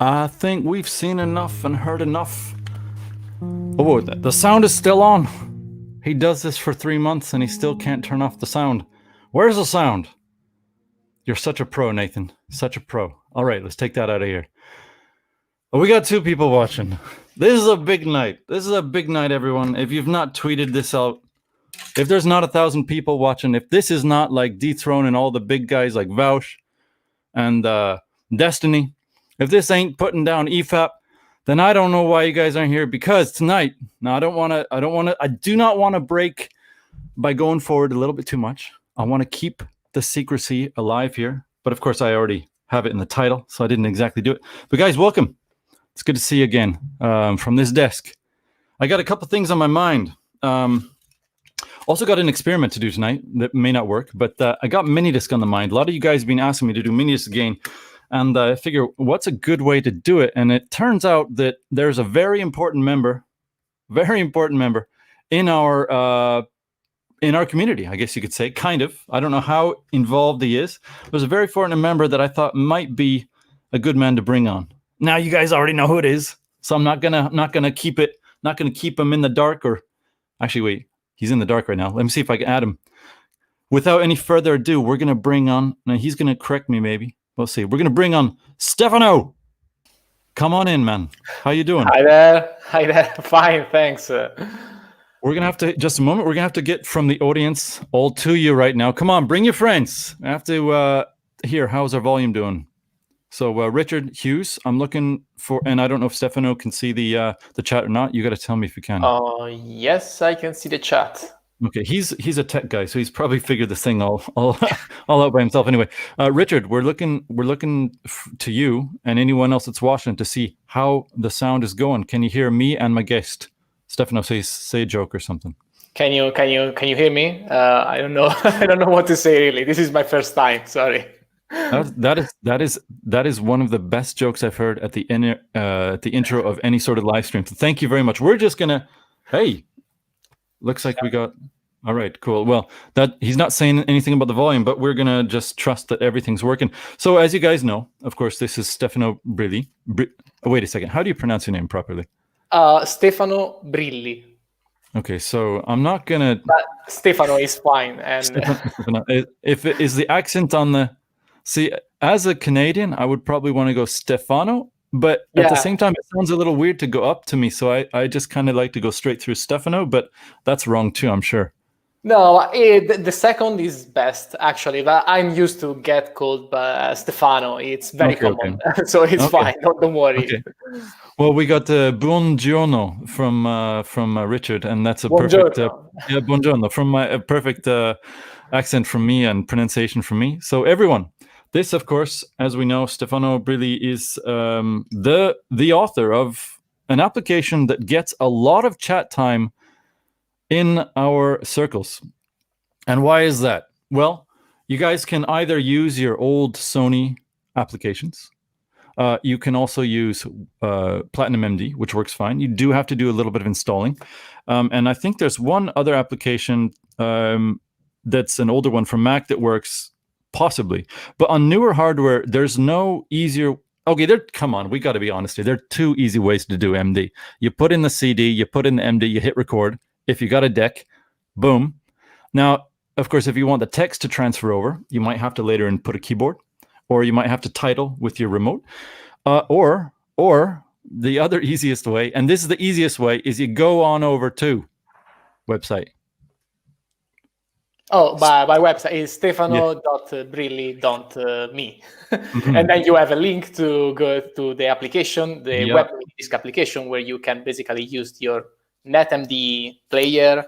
I think we've seen enough and heard enough. Oh, the sound is still on. He does this for 3 months and he still can't turn off the sound. Where's the sound? You're such a pro, Nathan. Such a pro. All right, let's take that out of here. Oh, we got 2 people watching. This is a big night. This is a big night, everyone. If you've not tweeted this out, if there's not 1,000 people watching, if this is not like dethroning all the big guys like Vaush and Destiny, if this ain't putting down EFAP, then I don't know why you guys aren't here. Because tonight, now I do not want to break by going forward a little bit too much. I want to keep the secrecy alive here. But of course, I already have it in the title, so I didn't exactly do it. But guys, welcome. It's good to see you again from this desk. I got a couple things on my mind. Also got an experiment to do tonight that may not work, but I got MiniDisc on the mind. A lot of you guys have been asking me to do MiniDisc again, and I figure what's a good way to do it? And it turns out that there's a very important member in our community, I guess you could say, kind of. I don't know how involved he is. There's a very important member that I thought might be a good man to bring on. Now you guys already know who it is, so I'm not gonna keep him in the dark. Or actually, wait, he's in the dark right now. Let me see if I can add him. Without any further ado, we're gonna bring on. Now he's gonna correct me, maybe. We'll see. We're gonna bring on Stefano. Come on in, man. How you doing? Hi there. Fine, thanks. We're gonna have to just a moment. We're gonna have to get from the audience all to you right now. Come on, bring your friends. I have to hear how's our volume doing. So Richard Hughes, I'm looking for, and I don't know if Stefano can see the chat or not. You got to tell me if you can. Yes, I can see the chat. Okay, he's a tech guy, so he's probably figured this thing all out by himself. Anyway, Richard, we're looking to you and anyone else that's watching to see how the sound is going. Can you hear me and my guest? Stefano, say a joke or something. Can you hear me? I don't know. I don't know what to say really. This is my first time. Sorry. That is one of the best jokes I've heard at the intro of any sort of live stream. So thank you very much. We're just gonna, hey, looks like we got, all right, cool. Well, that he's not saying anything about the volume, but we're gonna just trust that everything's working. So as you guys know, of course, this is Stefano Brilli. Wait a second, how do you pronounce your name properly? Stefano Brilli. Okay, so I'm not gonna. But Stefano is fine, and Stefano, if it is the accent on the. See, as a Canadian, I would probably want to go Stefano, but at the same time, it sounds a little weird to go up to me. So I just kind of like to go straight through Stefano, but that's wrong too, I'm sure. No, the second is best, actually. But I'm used to get called Stefano. It's very common, so it's fine. Don't worry. Okay. Well, we got buongiorno from Richard, and that's a perfect buongiorno from my perfect accent from me and pronunciation from me. So everyone. This, of course, as we know, Stefano Brilli is the author of an application that gets a lot of chat time in our circles. And why is that? Well, you guys can either use your old Sony applications. You can also use Platinum MD, which works fine. You do have to do a little bit of installing. And I think there's one other application that's an older one from Mac that works possibly, but on newer hardware, there's no easier. Okay, come on, we got to be honest here. There are two easy ways to do MD. You put in the CD, you put in the MD, you hit record. If you got a deck, boom. Now, of course, if you want the text to transfer over, you might have to later input a keyboard, or you might have to title with your remote, or the other easiest way, and this is the easiest way, is you go on over to website. Oh, by website is stefano.brilli.me. And then you have a link to go to the application, the Web MiniDisc application, where you can basically use your NetMD player,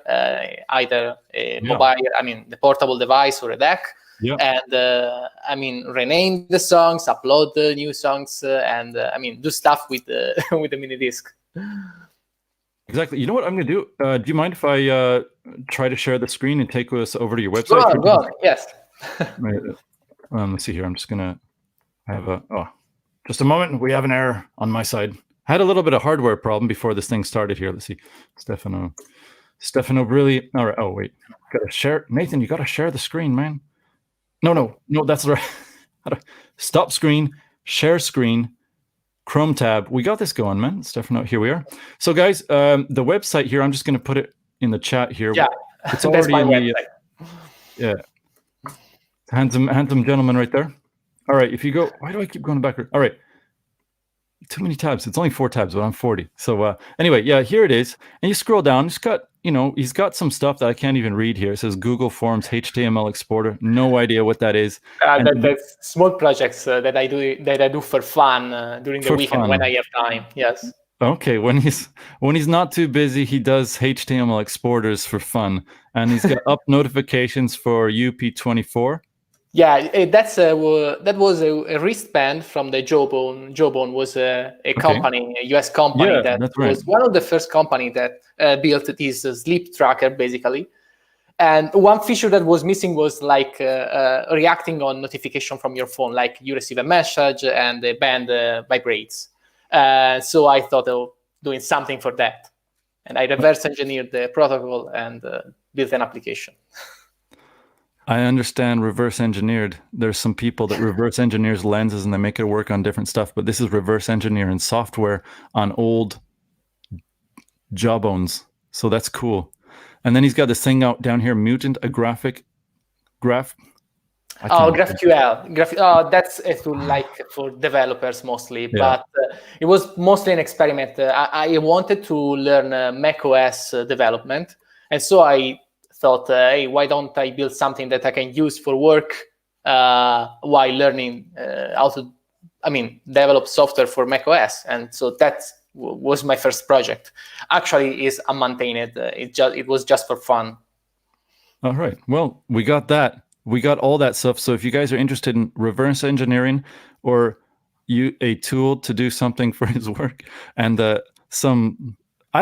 either a mobile, the portable device or a deck, and rename the songs, upload the new songs, and do stuff with the with the MiniDisc. Exactly. You know what I'm going to do? Do you mind if I try to share the screen and take us over to your website? Go on. Yes. Let's see here. I'm just going to have just a moment. We have an error on my side. I had a little bit of hardware problem before this thing started here. Let's see. Stefano Brilli. All right. Oh, wait. Got to share. Nathan, you got to share the screen, man. No, that's right. Stop screen, share screen. Chrome tab. We got this going, man. Stefano, here we are. So, guys, the website here, I'm just going to put it in the chat here. Yeah, it's already in the handsome gentleman right there. All right, if you go, why do I keep going backward? All right, too many tabs. It's only 4 tabs, but I'm 40. So anyway, here it is. And you scroll down. It's got, he's got some stuff that I can't even read here. It says Google Forms HTML Exporter. No idea what what that is. That's small projects that I do for fun during the weekend when I have time. Yes. Okay, when he's not too busy, he does HTML exporters for fun, and he's got up notifications for UP24. Yeah, that was a wristband from the Jawbone. Jawbone was a company, a US company that was one of the first company that built this sleep tracker, basically. And one feature that was missing was like reacting on notification from your phone, like you receive a message and the band vibrates. So I thought of doing something for that, and I reverse engineered the protocol and built an application. I understand reverse engineered. There's some people that reverse engineers lenses and they make it work on different stuff, but this is reverse engineering software on old jawbones. So that's cool. And then he's got this thing out down here, mutant, a graph. GraphQL. That's a tool like for developers mostly, but it was mostly an experiment. I wanted to learn macOS development, and so I thought, hey, why don't I build something that I can use for work while learning how to, develop software for macOS. And so that was my first project. Actually, is unmaintained. It was just for fun. All right. Well, we got that. We got all that stuff. So if you guys are interested in reverse engineering or a tool to do something for his work and I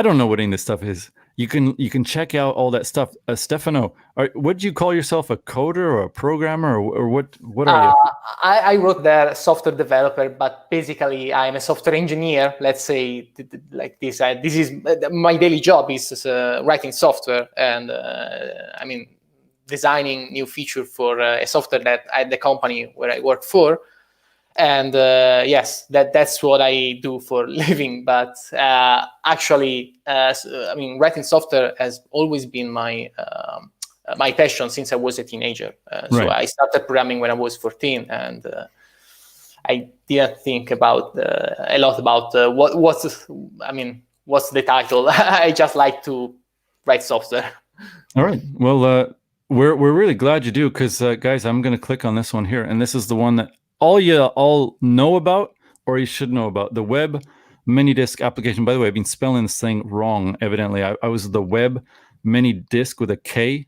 don't know what any of this stuff is. You can check out all that stuff. Stefano, would you call yourself a coder or a programmer or what are you? I wrote there software developer, but basically I'm a software engineer. Let's say like this. This is my daily job is writing software and designing new feature for a software that at the company where I work for. And yes, that's what I do for a living. But actually, writing software has always been my my passion since I was a teenager. So I started programming when I was 14, and I didn't think about a lot about what's the title. I just like to write software. All right. Well, we're really glad you do, because guys, I'm going to click on this one here, and this is the one that all know about, or you should know about, the Web MiniDisc application. By the way, I've been spelling this thing wrong. Evidently, I was the Web MiniDisc with a K,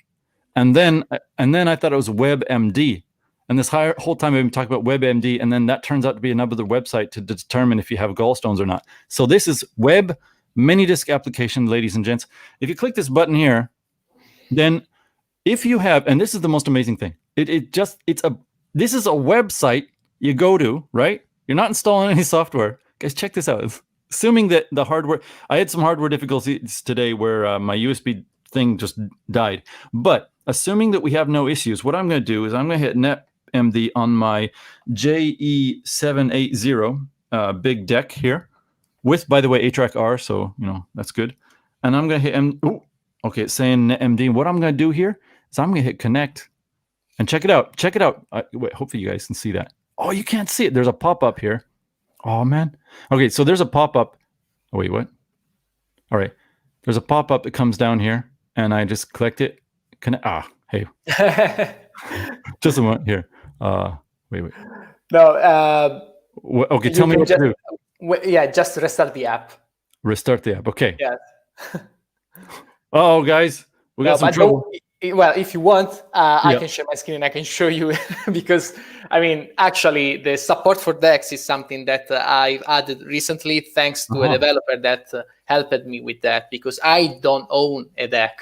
and then I thought it was WebMD, and this whole time I've been talking about WebMD, and then that turns out to be another website to determine if you have gallstones or not. So this is Web MiniDisc application, ladies and gents. If you click this button here, then if you have, and this is the most amazing thing, this is a website you go to, right? You're not installing any software. Guys, check this out. Assuming that the hardware, I had some hardware difficulties today where my USB thing just died. But assuming that we have no issues, what I'm going to do is I'm going to hit netmd on my JE780 big deck here with, by the way, A-Track R, so, that's good. And I'm going to hit, okay, it's saying netmd. What I'm going to do here is I'm going to hit connect. And check it out. Check it out. Wait, hopefully you guys can see that. Oh, you can't see it. There's a pop-up here. Oh, man. Okay, so there's a pop-up. Oh, wait, what? All right. There's a pop-up that comes down here, and I just clicked it. Hey. Just a moment here. Wait. No. Okay, tell me what to do. Yeah, just restart the app. Restart the app. Okay. Yeah. Oh, guys. We got some trouble. Well, if you want, I can share my screen and I can show you because, actually, the support for DeX is something that I've added recently thanks to a developer that helped me with that, because I don't own a deck.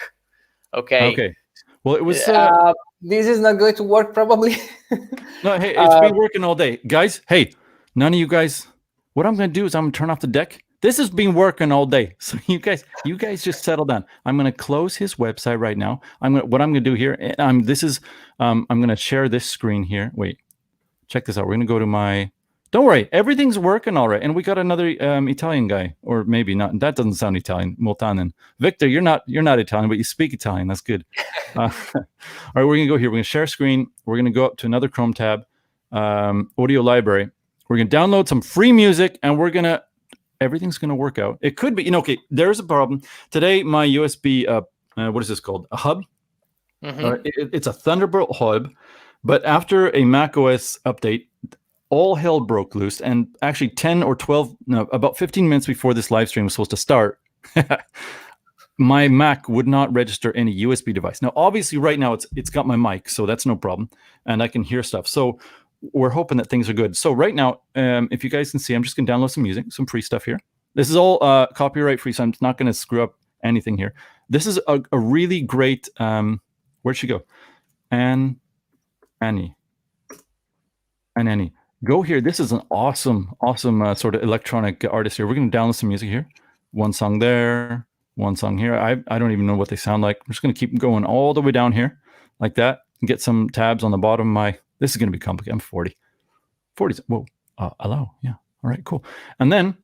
Okay. Well, it was... this is not going to work, probably. No, hey, it's been working all day. Guys, hey, none of you guys... What I'm going to do is I'm going to turn off the deck. This has been working all day, so you guys just settle down. I'm going to close his website right now. What I'm going to do here, I'm going to share this screen here. Wait, check this out. We're going to go to my. Don't worry, everything's working all right. And we got another Italian guy, or maybe not. That doesn't sound Italian. Moltanen. Victor, you're not Italian, but you speak Italian. That's good. All right, we're going to go here. We're going to share screen. We're going to go up to another Chrome tab, audio library. We're going to download some free music, and everything's going to work out. It could be, okay, there's a problem. Today, my USB, what is this called? A hub? Mm-hmm. It's a Thunderbolt hub, but after a macOS update, all hell broke loose. And actually about 15 minutes before this live stream was supposed to start, my Mac would not register any USB device. Now, obviously right now it's got my mic, so that's no problem. And I can hear stuff. So we're hoping that things are good. So right now, if you guys can see, I'm just going to download some music, some free stuff here. This is all copyright free, so I'm not going to screw up anything here. This is a really great, where'd she go? Annie. Go here. This is an awesome sort of electronic artist here. We're going to download some music here. One song there, one song here. I don't even know what they sound like. I'm just going to keep going all the way down here like that. get some tabs on the bottom of this is going to be complicated. I'm 40. 40. Whoa. Allow. Yeah. All right, cool. And then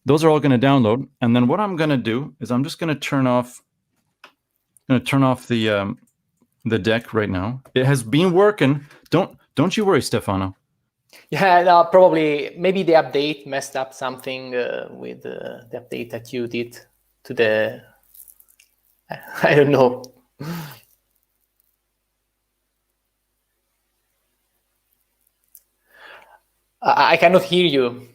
those are all going to download. And then what I'm going to do is I'm just going to turn off the deck right now. It has been working. Don't you worry, Stefano. Yeah, no, probably maybe the update messed up something with the update that you did to the. I don't know. I cannot hear you.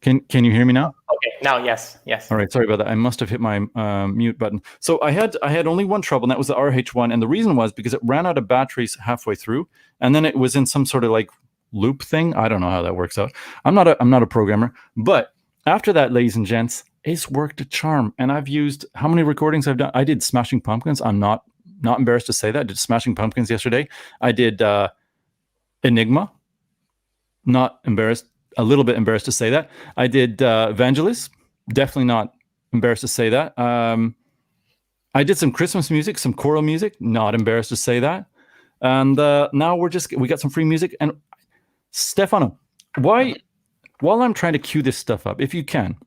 Can you hear me now? Okay, now yes. All right, sorry about that. I must have hit my mute button. So I had only one trouble, and that was the RH1, and the reason was because it ran out of batteries halfway through, and then it was in some sort of like loop thing. I don't know how that works out. I'm not a programmer, but after that, ladies and gents, it's worked a charm. And I've used how many recordings I've done. I did Smashing Pumpkins. I'm not embarrassed to say that. I did Smashing Pumpkins yesterday. I did Enigma. Not embarrassed. A little bit embarrassed to say that. I did Vangelis. Definitely not embarrassed to say that. I did some Christmas music, some choral music. Not embarrassed to say that. And now we got some free music. And Stefano, while I'm trying to queue this stuff up, if you can,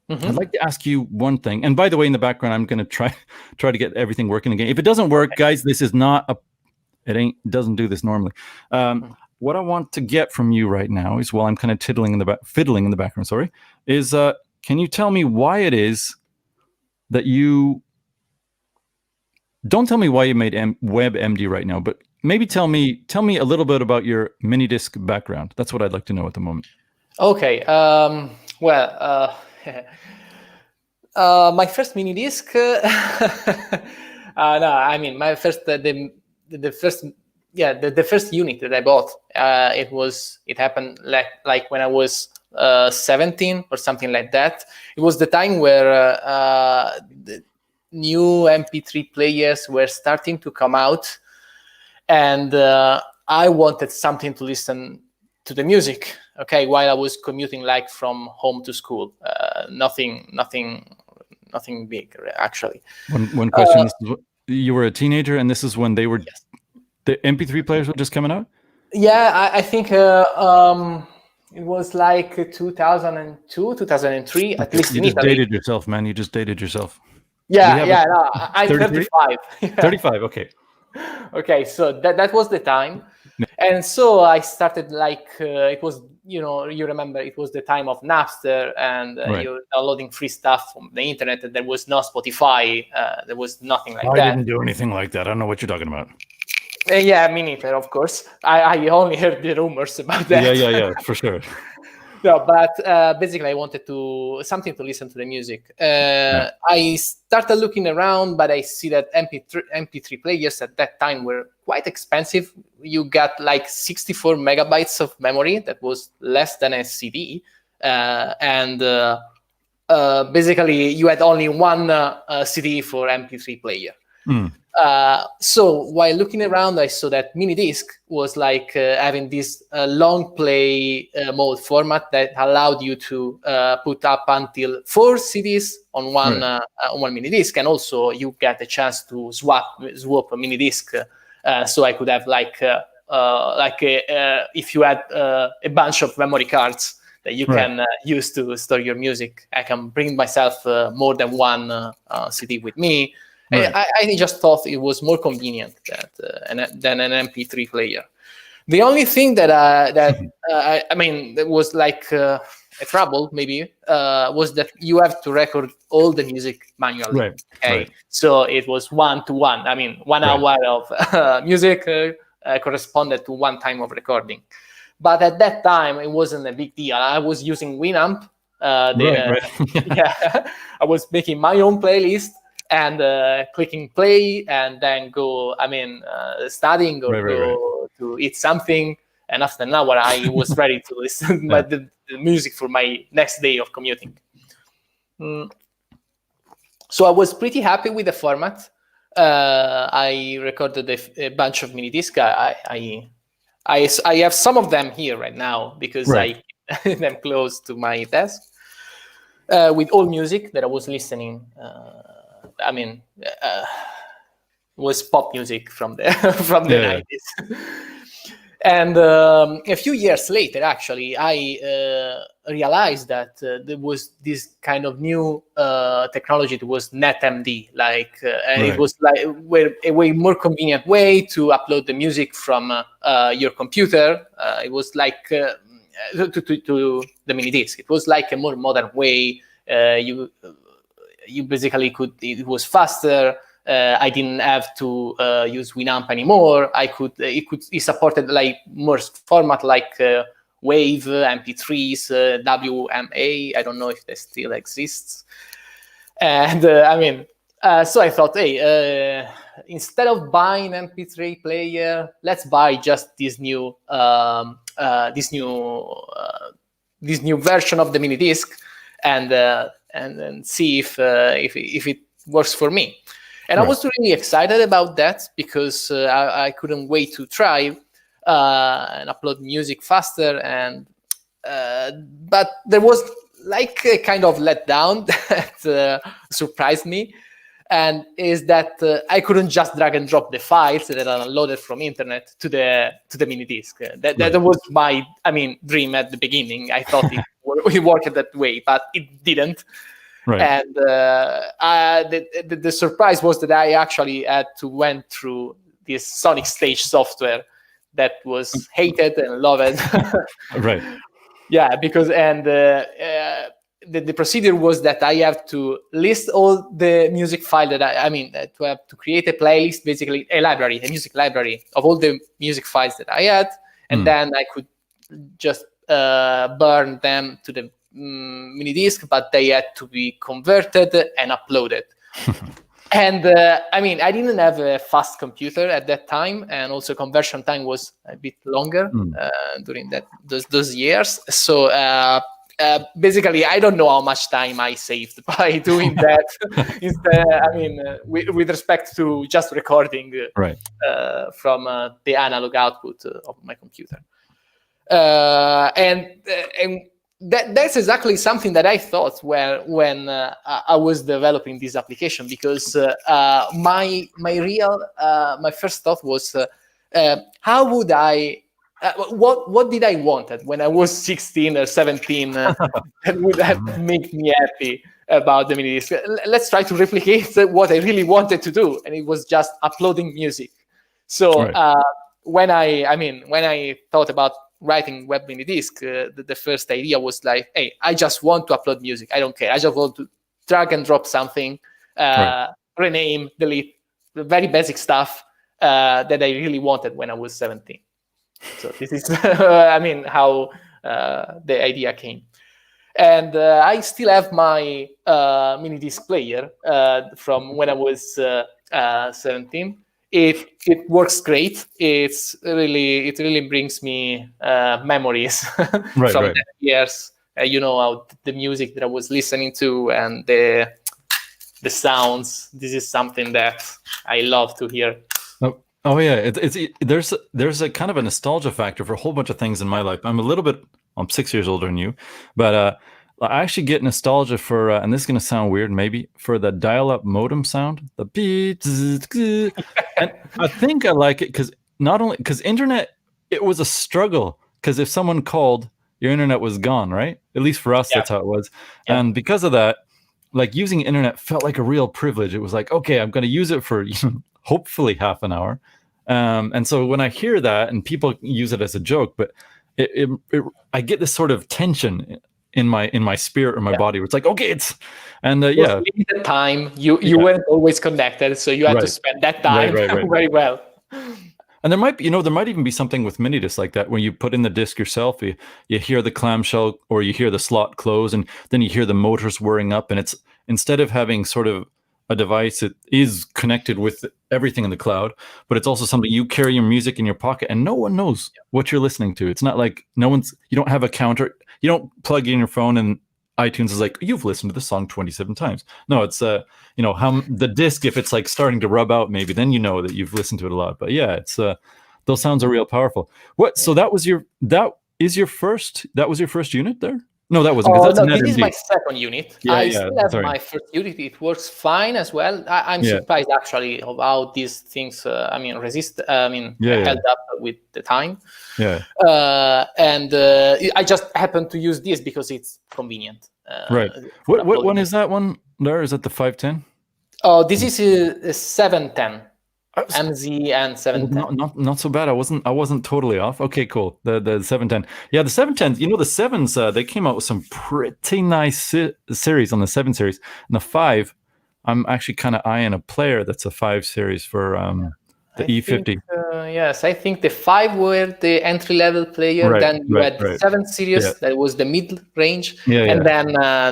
I'd like to ask you one thing. And by the way, in the background, I'm going to try to get everything working again. If it doesn't work, guys, this is not doesn't do this normally. What I want to get from you right now is, while I'm kind of fiddling in the background, sorry, is can you tell me why it is that you don't tell me why you made WebMD right now, but maybe tell me a little bit about your MiniDisc background. That's what I'd like to know at the moment. Okay. My first MiniDisc. No, I mean my first the first. Yeah, the first unit that I bought, it happened like when I was 17 or something like that. It was the time where the new MP3 players were starting to come out, and I wanted something to listen to the music. Okay, while I was commuting, like from home to school. Nothing big actually. One question: you were a teenager, and this is when they were. Yes. The MP3 players were just coming out? Yeah, I think it was like 2002, 2003, at least you in just Italy. Dated yourself, man. You just dated yourself. Yeah. No, I'm 35. 35, okay. Okay, so that was the time. And so I started it was, you remember, it was the time of Napster, and right. You're downloading free stuff from the internet. And there was no Spotify. There was nothing like that. I didn't do anything like that. I don't know what you're talking about. Yeah, me neither, of course. I only heard the rumors about that. Yeah, for sure. No, but basically I wanted something to listen to the music. I started looking around, but I see that MP3 players at that time were quite expensive. You got like 64 megabytes of memory. That was less than a CD. And basically you had only one CD for MP3 player. So while looking around, I saw that MiniDisc was like having this long play mode format that allowed you to put up until 4 CDs on one MiniDisc, and also you get a chance to swap a MiniDisc. So I could have if you had a bunch of memory cards that you can use to store your music. I can bring myself more than one CD with me. Right. I just thought it was more convenient than an MP3 player. The only thing that was like a trouble maybe was that you have to record all the music manually. Right. Okay, right. So it was 1-to-1. I mean, 1 hour of music corresponded to 1 time of recording. But at that time, it wasn't a big deal. I was using Winamp. Yeah, I was making my own playlist. And clicking play, and then go. Studying or go to eat something. And after an hour, I was ready to listen to the music for my next day of commuting. So I was pretty happy with the format. I recorded a bunch of MiniDisc. I have some of them here right now because I keep them close to my desk. with all music that I was listening. Was pop music from the from the 90s. And a few years later, actually, I realized that there was this kind of new technology that was NetMD. It was like a way more convenient way to upload the music from your computer. It was like to the MiniDisc. It was like a more modern way. You basically could. It was faster. I didn't have to use Winamp anymore. It supported like more format like Wave, MP3s, WMA. I don't know if that still exists. And so I thought, hey, instead of buying MP3 player, let's buy just this new version of the MiniDisc, and see if it works for me. And I was really excited about that because I couldn't wait to try and upload music faster. But there was like a kind of letdown that surprised me, and is that I couldn't just drag and drop the files that are downloaded from internet to the MiniDisc. That was my dream at the beginning. I thought it worked that way, but it didn't. Right. And the surprise was that I actually had to went through this Sonic Stage software that was hated and loved. Right. Yeah, because the procedure was that I have to list all the music file that to have to create a playlist, basically a music library of all the music files that I had, and then I could just burn them to the MiniDisc, but they had to be converted and uploaded. And I didn't have a fast computer at that time, and also conversion time was a bit longer during those years. So basically, I don't know how much time I saved by doing that. Instead, with respect to just recording from the analog output of my computer, and that's exactly something that I thought when I was developing this application, because my first thought was how would I what did I wanted when I was 16 or 17 that would have made me happy about the MiniDisc. Let's try to replicate what I really wanted to do, and it was just uploading music. So when I thought about writing Web MiniDisc, the first idea was like, hey, I just want to upload music. I don't care. I just want to drag and drop something, rename, delete, the very basic stuff that I really wanted when I was 17. So this is, how the idea came. And I still have my MiniDisc player from when I was 17. It works great. It really brings me memories from that years. How the music that I was listening to and the sounds. This is something that I love to hear. Oh yeah, there's a kind of a nostalgia factor for a whole bunch of things in my life. I'm 6 years older than you, but I actually get nostalgia for, and this is going to sound weird maybe, for the dial-up modem sound, the beep, and I think I like it because internet, it was a struggle, because if someone called, your internet was gone, right? At least for us, that's how it was. Yeah. And because of that, like, using internet felt like a real privilege. It was like, okay, I'm going to use it for hopefully half an hour. And so when I hear that, and people use it as a joke, but I get this sort of tension in my spirit or my body, where it's like, okay, limited time. You weren't always connected, so you had to spend that time very well. And there might even be something with MiniDisc like that, when you put in the disc yourself, you hear the clamshell, or you hear the slot close, and then you hear the motors whirring up, and it's, instead of having sort of a device that is connected with everything in the cloud, but it's also something you carry your music in your pocket, and no one knows what you're listening to. It's not like you don't have a counter. You don't plug in your phone and iTunes is like, you've listened to this song 27 times. No, it's how the disc, if it's like starting to rub out, maybe then you know that you've listened to it a lot. But yeah, it's those sounds are real powerful. So that was your first unit there? No, that wasn't, because that's no, an this is NetMD. my second unit. Yeah, I still have my first unit. It works fine as well. I'm surprised actually of how these things, held up with the time. Yeah. And I just happen to use this because it's convenient. Right. What one is that one there? Is that the 510? Oh, this is a 710. MZ and 710. Not so bad. I wasn't totally off. Okay, cool. The 710. Yeah, the 710s. You know, the 7s. They came out with some pretty nice series on the 7 series. And the 5, I'm actually kind of eyeing a player that's a 5 series for the E50. Yes, I think the 5 were the entry-level player. Right, then you had the 7 series, that was the mid-range. And then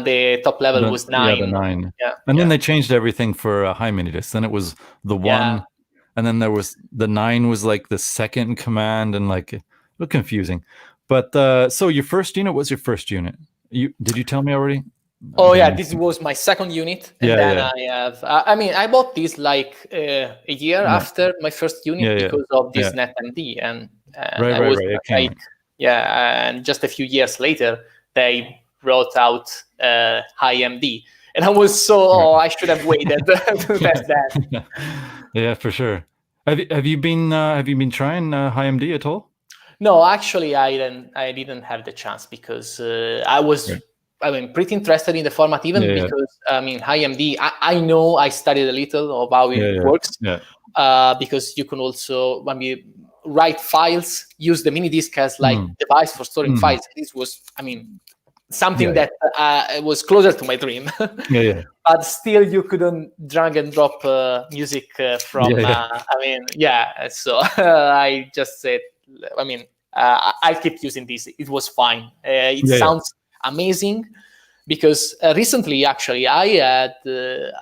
the top level was 9. Yeah, the 9. Yeah. And then they changed everything for high MiniDisc. Then it was the 1. And then there was the 9 was like the second command, and like a little confusing. But so your first unit was your first unit. Did you tell me already? Oh yeah, this was my second unit, and then I have. I bought this like a year after my first unit because of this NetMD, and and just a few years later they brought out High MD, and I was I should have waited to test that. Yeah, for sure. Have you been trying High MD at all? No, actually, I didn't have the chance because I was pretty interested in the format, even because High MD. I know I studied a little of how it works. Because you can also write files, use the MiniDisc as like device for storing files. This was something that was closer to my dream. But still, you couldn't drag and drop music from. So I just said, I keep using this. It was fine. It sounds amazing, because recently, actually, I had the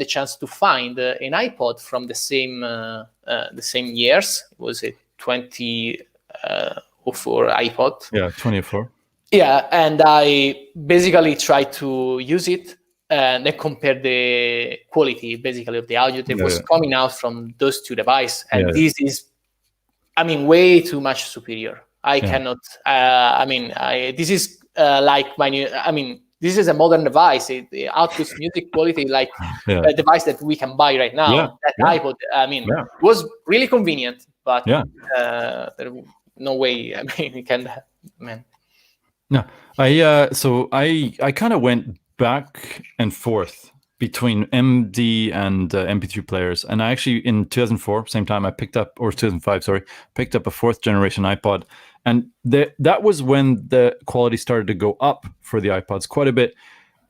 chance to find an iPod from the same years. It was a 2004 iPod. Yeah, 2004. Yeah, and I basically tried to use it and then compare the quality, basically, of the audio that was coming out from those two devices. And this is, way too much superior. I cannot. This is like my new. This is a modern device. It outputs music quality like a device that we can buy right now. That iPod, was really convenient, but there's no way. We can. No, I kind of went back and forth between MD and MP3 players, and I actually in 2004, same time, I picked up, or 2005, sorry, picked up a 4th generation iPod, and that was when the quality started to go up for the iPods quite a bit.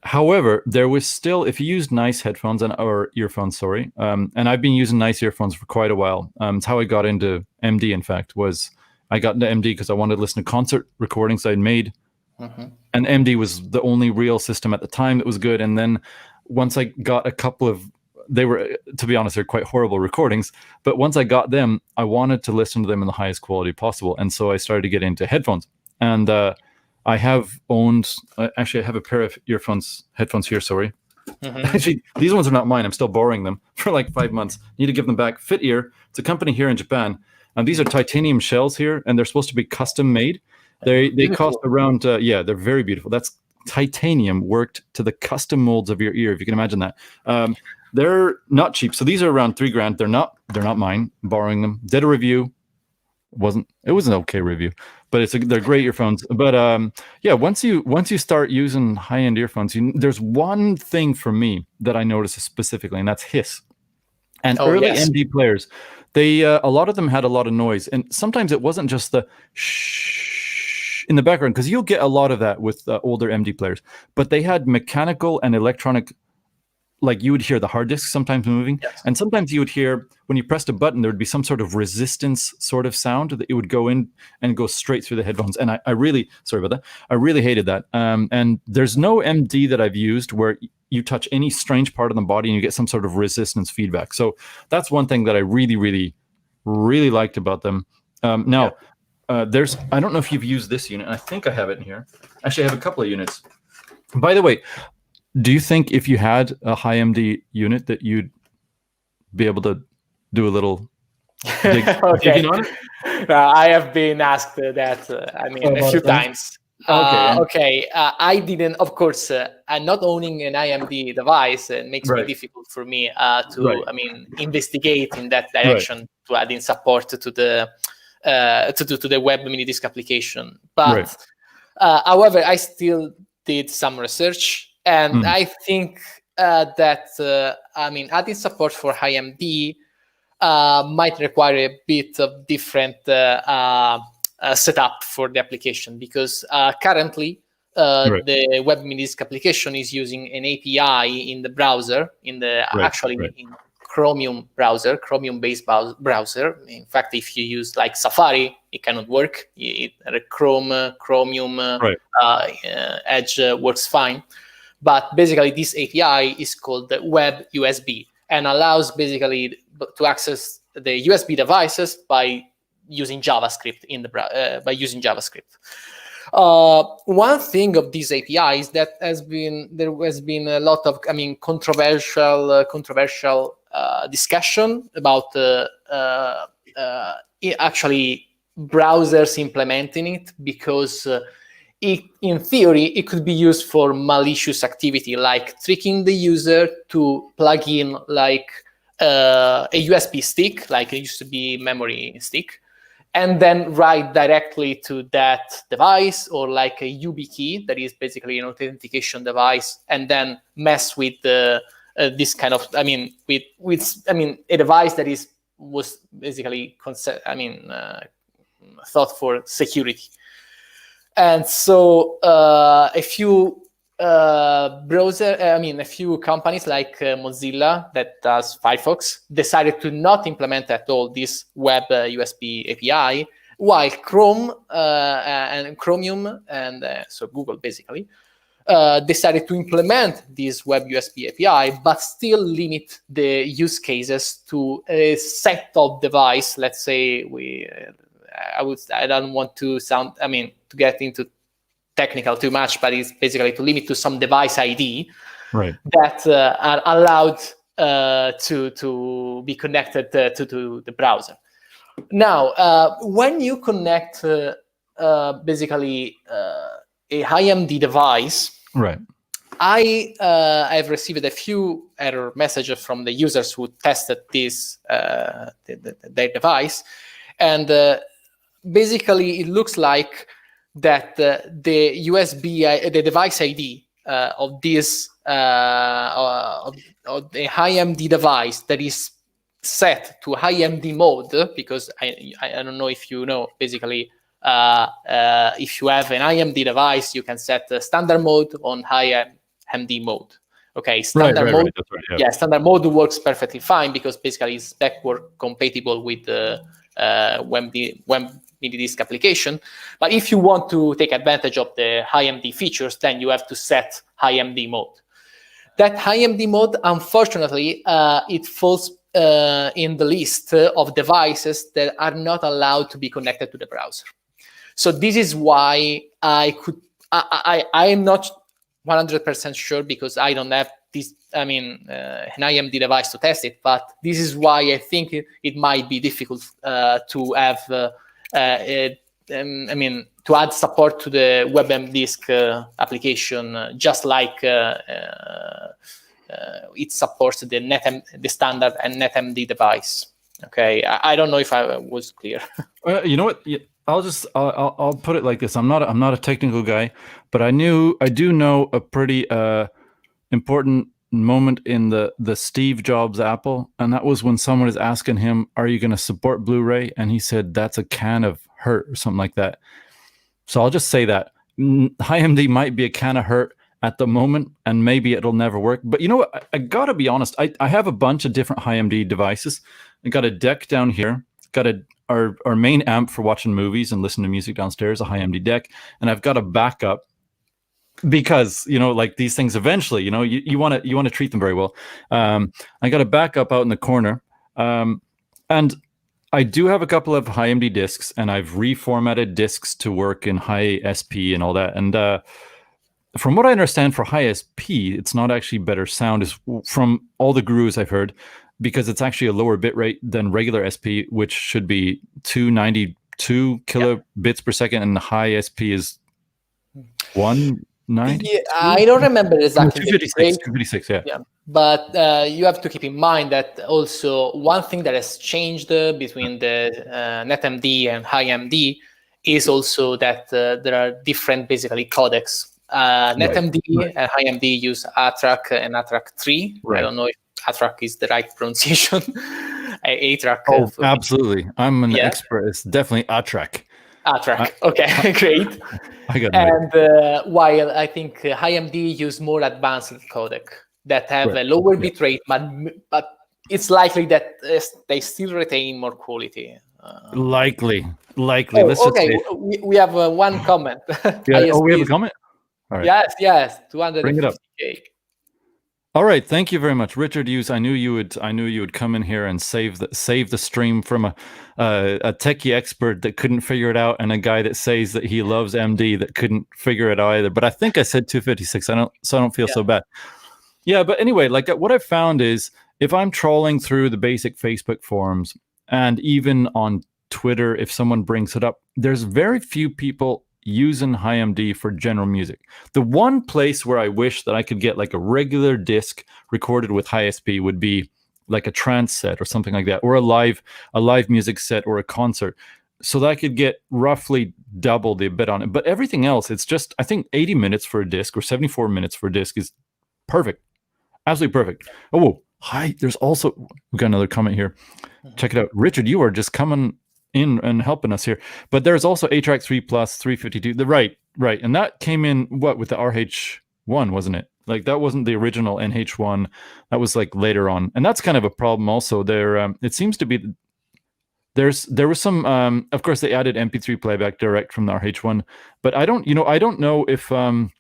However, there was still, if you used nice headphones or earphones, and I've been using nice earphones for quite a while. It's how I got into MD. In fact, was I got into MD because I wanted to listen to concert recordings I'd made. And MD was the only real system at the time that was good. And then once I got a couple of, they were, to be honest, they're quite horrible recordings, but once I got them, I wanted to listen to them in the highest quality possible. And so I started to get into headphones. And I have owned, actually I have a pair of headphones here, sorry. Actually, these ones are not mine. I'm still borrowing them for like 5 months. Need to give them back. Fit Ear, it's a company here in Japan. And these are titanium shells here, and they're supposed to be custom made. They cost around, they're very beautiful. That's titanium worked to the custom molds of your ear, if you can imagine that. They're not cheap. So these are around $3,000. They're not mine. I'm borrowing them. Did a review. It was an okay review, but they're great earphones. But once you start using high-end earphones, there's one thing for me that I notice specifically, and that's hiss. And early MD players, they a lot of them had a lot of noise, and sometimes it wasn't just the shh in the background, because you'll get a lot of that with older MD players, but they had mechanical and electronic, like you would hear the hard disk sometimes moving, and sometimes you would hear when you pressed a button, there would be some sort of resistance sort of sound that it would go in and go straight through the headphones. And I really, sorry about that, I really hated that. And there's no MD that I've used where you touch any strange part of the body and you get some sort of resistance feedback. So that's one thing that I really, really, really liked about them. There's, I don't know if you've used this unit. I think I have it in here. Actually, I have a couple of units. By the way, do you think if you had a high MD unit that you'd be able to do a little digging on it? I have been asked that, a few times. Okay. I didn't, of course, not owning an IMD device makes it difficult for me to investigate in that direction to add in support to the to the Web MiniDisc application. But however, I still did some research, and I think that adding support for IMD might require a bit of different setup for the application, because currently the Web MiniDisc application is using an API in the browser, in Chromium browser, Chromium-based browser. In fact, if you use like Safari, it cannot work. Chromium, Edge works fine. But basically, this API is called the Web USB and allows basically to access the USB devices by using JavaScript One thing of this API is that there has been a lot of controversial discussion about actually browsers implementing it, because in theory it could be used for malicious activity, like tricking the user to plug in like a USB stick, like a USB memory stick, and then write directly to that device, or like a YubiKey, that is basically an authentication device, and then mess with this kind of, a device that was basically thought for security. And so a few a few companies like Mozilla, that does Firefox, decided to not implement at all this Web USB API, while Chrome and Chromium and so Google basically decided to implement this Web USB API, but still limit the use cases to a set of device. Let's say I don't want to to get into technical too much, but it's basically to limit to some device ID that are allowed to be connected to the browser. Now, when you connect basically a IMD device, I've received a few error messages from the users who tested this their device, and basically it looks like that the device ID of this of the IMD device that is set to IMD mode, because I don't know if you know, basically if you have an IMD device, you can set the standard mode on IMD mode. Okay, standard mode. Standard mode works perfectly fine because basically it's backward compatible with the Web MiniDisc application. But if you want to take advantage of the IMD features, then you have to set IMD mode. That IMD mode, unfortunately, it falls in the list of devices that are not allowed to be connected to the browser. So this is why I am not 100% sure, because I don't have this, an IMD device to test it. But this is why I think it might be difficult to have, to add support to the Web MiniDisc application, just like it supports the standard and NetMD device. Okay, I don't know if I was clear. You know what? I'll put it like this. I'm not a technical guy, but I do know a pretty important moment in the Steve Jobs Apple, and that was when someone is asking him, "Are you going to support Blu-ray?" And he said, "That's a can of hurt," or something like that. So I'll just say that IMD might be a can of hurt at the moment, and maybe it'll never work. But you know what? I gotta be honest. I have a bunch of different IMD devices. I got a deck down here. Got our main amp for watching movies and listening to music downstairs, a IMD deck, and I've got a backup because like these things eventually, you want to treat them very well. I got a backup out in the corner, and I do have a couple of IMD discs, and I've reformatted discs to work in high SP and all that. And from what I understand, for high SP, it's not actually better sound, is from all the gurus I've heard, because it's actually a lower bit rate than regular SP, which should be 292 kilobits per second, and the high SP is 190. Yeah, I don't remember exactly. 256. 256. Yeah. But you have to keep in mind that also one thing that has changed between the NetMD and HiMD is also that there are different, basically, codecs. NetMD and HiMD use ATRAC and ATRAC 3. I don't know if ATRAC is the right pronunciation. ATRAC. Oh, absolutely. I'm an expert. It's definitely ATRAC. ATRAC. Okay, great. I got it. And while I think HiMD use more advanced codec that have a lower bitrate, but it's likely that they still retain more quality. Likely. Oh, Let's okay, just say. we have one comment. Yeah. Oh, we have a comment? All right. Yes, 250K. All right, thank you very much, Richard Hughes. I knew you would come in here and save the stream from a techie expert that couldn't figure it out, and a guy that says that he loves MD that couldn't figure it out either. But I think I said 256. I don't feel so bad. Yeah, but anyway, like what I've found is if I'm trolling through the basic Facebook forums and even on Twitter, if someone brings it up, there's very few people using HiMD for general music. The one place where I wish that I could get like a regular disc recorded with HiSP would be like a trance set or something like that, or a live music set or a concert, so that I could get roughly double the bit on it. But everything else, it's just, I think 80 minutes for a disc or 74 minutes for a disc is perfect. Absolutely perfect. Oh, hi. There's also, we got another comment here. Check it out. Richard, you are just coming in and helping us here. But there's also ATRAC 3 Plus 352. Right. And that came in with the RH1, wasn't it? Like that wasn't the original NH1. That was like later on. And that's kind of a problem also. There it seems to be there was some of course they added MP3 playback direct from the RH1, but I don't know if none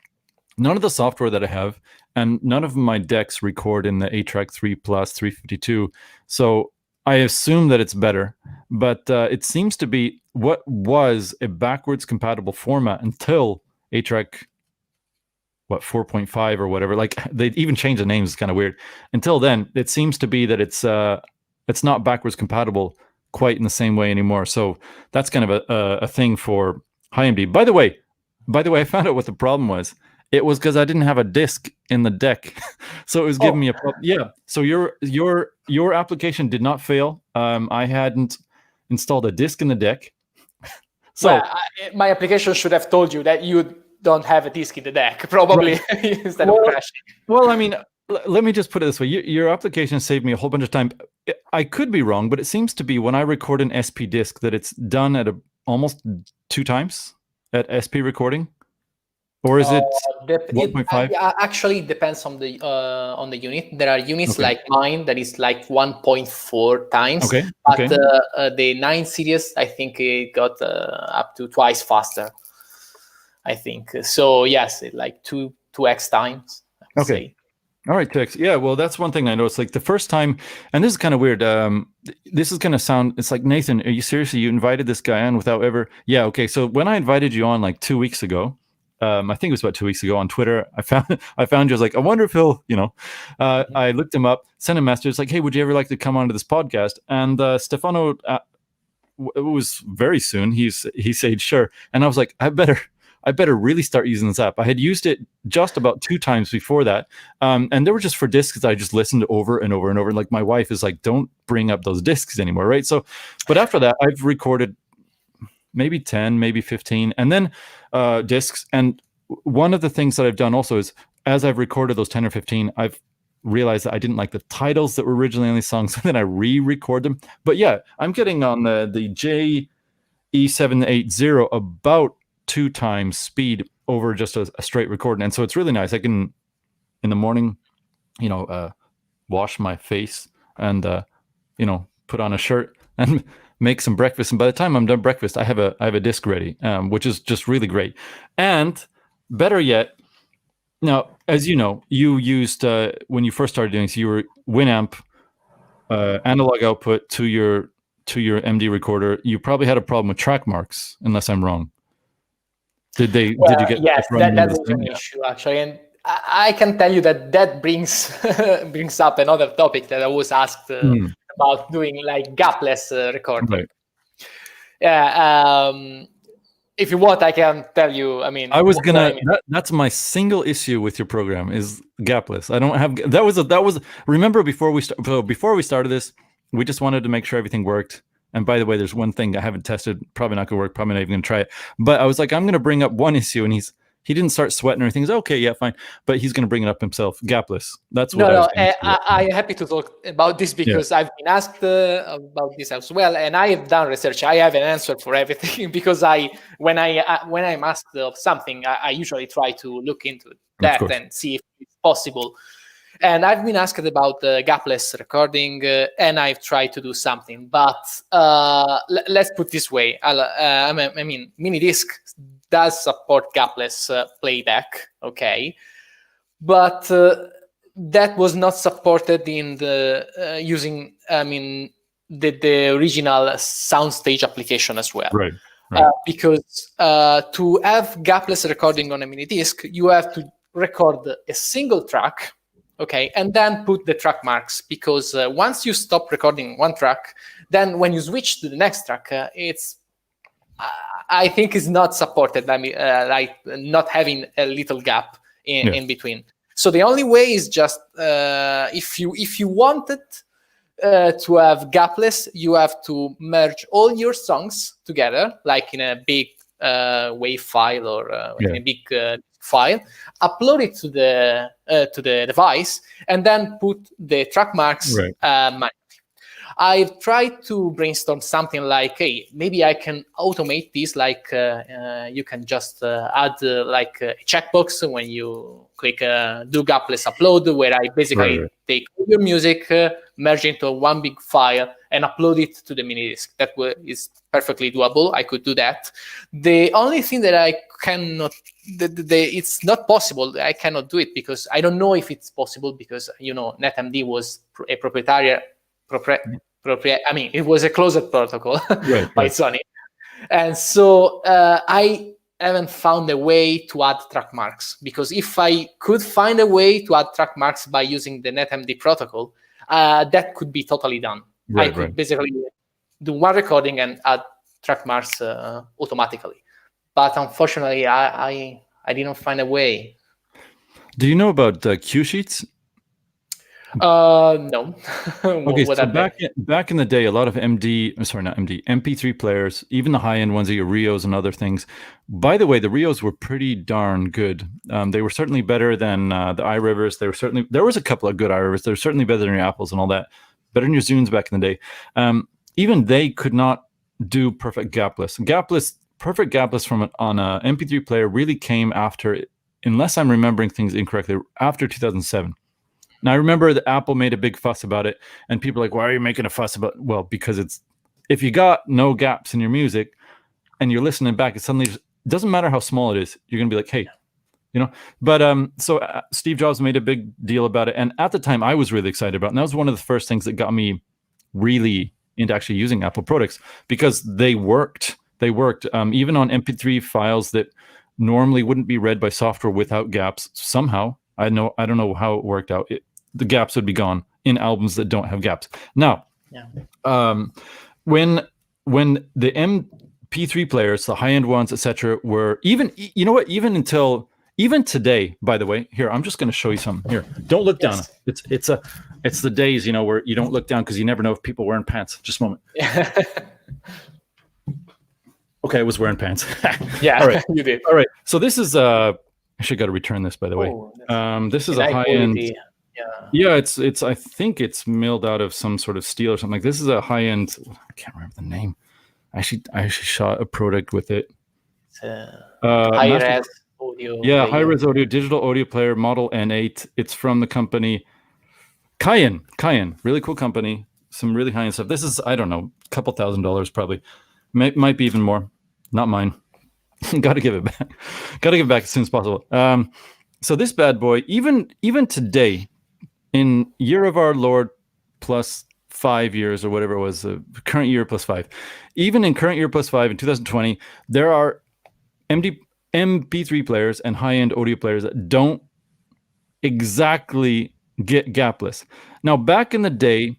of the software that I have and none of my decks record in the ATRAC 3 Plus 352. So I assume that it's better, but it seems to be what was a backwards compatible format until ATRAC 4.5 or whatever. Like they even changed the names. It's kind of weird. Until then, it seems to be that it's not backwards compatible quite in the same way anymore. So that's kind of a thing for HiMD. By the way, I found out what the problem was. It was because I didn't have a disk in the deck, so it was giving me a problem. Yeah. So your application did not fail. I hadn't installed a disk in the deck. So my application should have told you that you don't have a disk in the deck, probably, instead of crashing. Well, I mean, let me just put it this way. Your application saved me a whole bunch of time. I could be wrong, but it seems to be when I record an SP disk that it's done at almost 2 times at SP recording. Or is it 1.5? Actually, it depends on the unit. There are units like mine that is like 1.4 times. Okay. But the 9 series, I think it got up to twice faster. I think so. Yes, like 2x times. Okay. All right, 2x. Yeah. Well, that's one thing I noticed. Like the first time, and this is kind of weird. This is going to sound. It's like, Nathan, are you seriously? You invited this guy on without ever? Yeah. Okay. So when I invited you on like 2 weeks ago. I think it was about 2 weeks ago on Twitter. I found you. I was like, I wonder if he'll, I looked him up, sent him a message like, hey, would you ever like to come onto this podcast? And Stefano, it was very soon. He said sure, and I was like, I better really start using this app. I had used it just about 2 times before that, and they were just for discs I just listened over and over and over. Like my wife is like, don't bring up those discs anymore, right? So, but after that, I've recorded maybe 10, maybe 15, and then discs. And one of the things that I've done also is, as I've recorded those 10 or 15, I've realized that I didn't like the titles that were originally on these songs, so then I re-record them. But yeah, I'm getting on the JE780 about 2 times speed over just a straight recording. And so it's really nice. I can, in the morning, wash my face and, put on a shirt and make some breakfast, and by the time I'm done breakfast, I have a disc ready, which is just really great. And better yet, now as you know, you used when you first started doing this, you were Winamp analog output to your MD recorder. You probably had a problem with track marks, unless I'm wrong. Did you get? Yes, that was an issue actually, and I can tell you that brings up another topic that I was asked about doing like gapless recording. Right. Yeah, if you want, I can tell you. I mean, I was gonna. That's my single issue with your program is gapless. I don't have. That was. Remember before we started this, we just wanted to make sure everything worked. And by the way, there's one thing I haven't tested. Probably not gonna work. Probably not even gonna try it. But I was like, I'm gonna bring up one issue, and he didn't start sweating or anything. He's okay, yeah, fine. But he's gonna bring it up himself. Gapless. That's what. I'm happy to talk about this because I've been asked about this as well, and I have done research. I have an answer for everything because when I'm asked of something, I usually try to look into that and see if it's possible. And I've been asked about gapless recording, and I've tried to do something. But let's put it this way. I mean, MiniDisc does support gapless playback, okay? But that was not supported in the using, the original soundstage application as well. Right. Because to have gapless recording on a MiniDisc, you have to record a single track, okay, and then put the track marks, because once you stop recording one track, then when you switch to the next track, I think is not supported. I mean, like not having a little gap in between. So the only way is just if you wanted to have gapless, you have to merge all your songs together, like in a big WAV file or in a big file, upload it to the device, and then put the track marks manually. I've tried to brainstorm something like, hey, maybe I can automate this, like you can just add like a checkbox when you click do gapless upload, where I basically take your music, merge into one big file, and upload it to the MiniDisc. That is perfectly doable. I could do that. The only thing that I cannot, it's not possible. I cannot do it because I don't know if it's possible, because NetMD was a proprietary. I mean, it was a closed protocol by Sony, and so I haven't found a way to add track marks. Because if I could find a way to add track marks by using the NetMD protocol, that could be totally done. I could basically do one recording and add track marks automatically. But unfortunately, I didn't find a way. Do you know about Q sheets? No. Okay, so back in the day, a lot of MP3 players, even the high-end ones, your Rios and other things. By the way, the Rios were pretty darn good. They were certainly better than the iRivers. There was a couple of good iRivers. They were certainly better than your Apples and all that. Better than your Zunes back in the day. Even they could not do perfect gapless. Perfect gapless on a MP3 player really came after, unless I'm remembering things incorrectly, after 2007. Now, I remember that Apple made a big fuss about it, and people are like, why are you making a fuss about it? Well, because if you got no gaps in your music and you're listening back, it doesn't matter how small it is. You're going to be like, hey, But so Steve Jobs made a big deal about it. And at the time, I was really excited about it. And that was one of the first things that got me really into actually using Apple products, because they worked. They worked even on MP3 files that normally wouldn't be read by software without gaps. Somehow, I don't know how it worked out. The gaps would be gone in albums that don't have gaps. Now, when the MP3 players, the high-end ones, etc., were even even today, by the way, here I'm just going to show you something. Here, don't look down. It's the days where you don't look down because you never know if people are wearing pants. Just a moment. Okay, I was wearing pants. Yeah, all right, you did. All right, so this is I should got to return this, by the way. This is a high-end. Yeah, it's. I think it's milled out of some sort of steel or something. Like this is a high-end. I can't remember the name. I actually shot a product with it. High-res audio. Yeah, high-res audio, digital audio player, model N8. It's from the company Cayenne, really cool company. Some really high-end stuff. This is, I don't know, a couple $1,000 probably. Might be even more. Not mine. Got to give it back. Got to give it back as soon as possible. So this bad boy, even today, in year of our Lord plus 5 years or whatever it was, current year plus 5. Even in current year plus 5 in 2020, there are MP3 players and high-end audio players that don't exactly get gapless. Now, back in the day,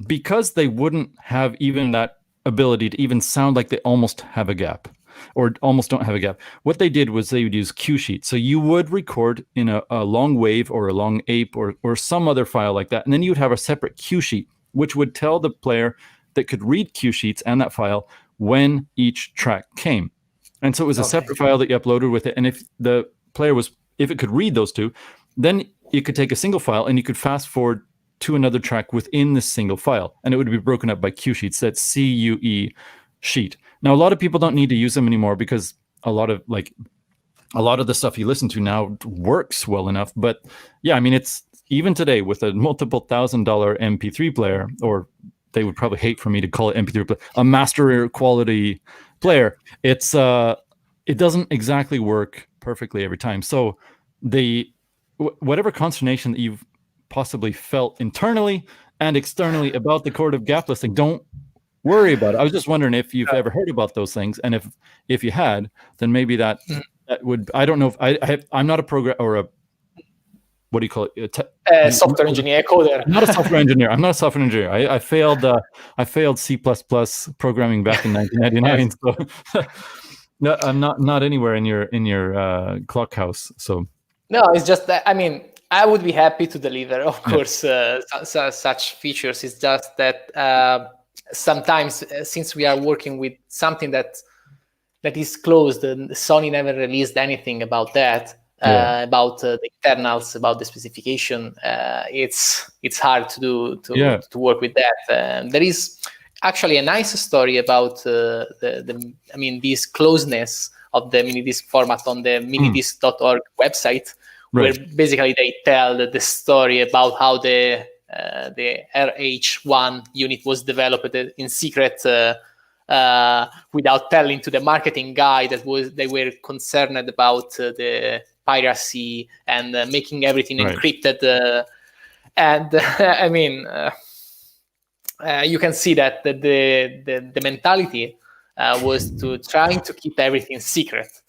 because they wouldn't have even that ability to even sound like they almost have a gap, or almost don't have a gap. What they did was they would use cue sheets. So you would record in a long wave or a long ape or some other file like that, and then you would have a separate cue sheet, which would tell the player that could read cue sheets and that file when each track came. And so it was a separate file that you uploaded with it. And if the player if it could read those two, then you could take a single file and you could fast forward to another track within this single file, and it would be broken up by cue sheets. That's CUE sheet. Now, a lot of people don't need to use them anymore because a lot of the stuff you listen to now works well enough. But yeah, I mean, it's even today with a multiple $1,000 MP3 player, or they would probably hate for me to call it MP3 player, a master quality player. It doesn't exactly work perfectly every time. So whatever consternation that you've possibly felt internally and externally about the Court of Gapless thing, don't worry about it. I was just wondering if you've ever heard about those things, and if you had, then maybe that would. I don't know if I'm not a program or a, what do you call it? Software engineer, coder. I'm not a software engineer. I'm not a software engineer. I failed. I failed C++ programming back in 1999. So no, I'm not anywhere in your clock house. So no, it's just that. I mean, I would be happy to deliver, of course, such features. It's just that sometimes, since we are working with something that is closed, and Sony never released anything about that, about the internals, about the specification. It's hard to work with that. There is actually a nice story about this closeness of the minidisc format on the minidisc.org website. Right. Where basically they tell the story about how the RH1 unit was developed in secret without telling to the marketing guy they were concerned about the piracy and making everything encrypted. And I mean, you can see that the mentality was to trying to keep everything secret.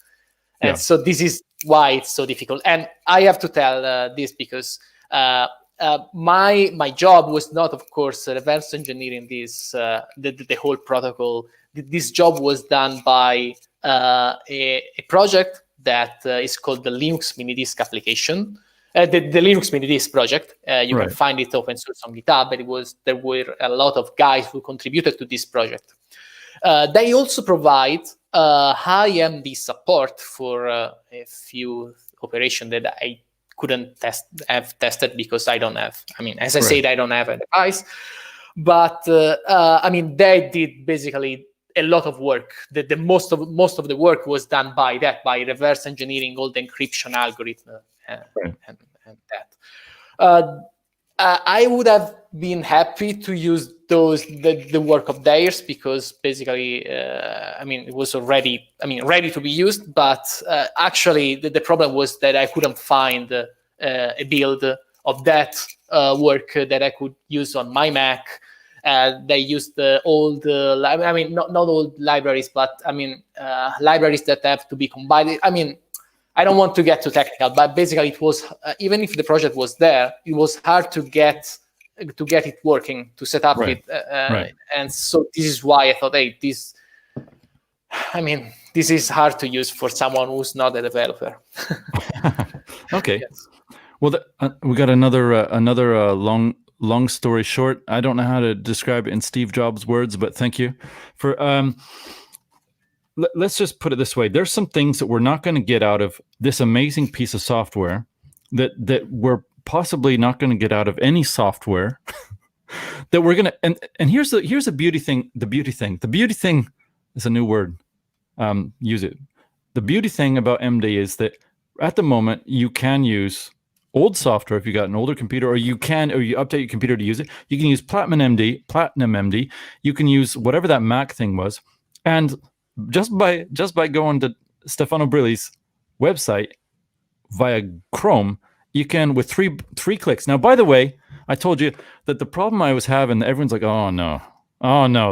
And so this is why it's so difficult. And I have to tell this because my job was not, of course, reverse engineering this the whole protocol. This job was done by a project that is called the Linux MiniDisc application. The Linux MiniDisc project. You can find it open source on GitHub. But there were a lot of guys who contributed to this project. They also provide high MD support for a few operations that I couldn't have tested because I don't have. I mean, as I said, I don't have a device. But they did basically a lot of work. The most of the work was done by reverse engineering all the encryption algorithm and that. I would have been happy to use the work of theirs because basically, it was already ready to be used. But actually, the problem was that I couldn't find a build of that work that I could use on my Mac. They used the old, not old libraries, but libraries that have to be combined. I don't want to get too technical, but basically it was even if the project was there, it was hard to get it working, to set up it. And so this is why I thought, hey, this is hard to use for someone who's not a developer. Okay. Yes. Well, we got another long story short. I don't know how to describe it in Steve Jobs' words, but thank you for. Let's just put it this way. There's some things that we're not going to get out of this amazing piece of software that we're possibly not going to get out of any software that we're going to. And here's the beauty thing. The beauty thing is a new word. Use it. The beauty thing about MD is that at the moment you can use old software if you got an older computer, or you update your computer to use it. You can use Platinum MD. You can use whatever that Mac thing was, and just by going to Stefano Brilli's website via Chrome, you can, with three clicks. Now, by the way, I told you that the problem I was having, everyone's like, oh no.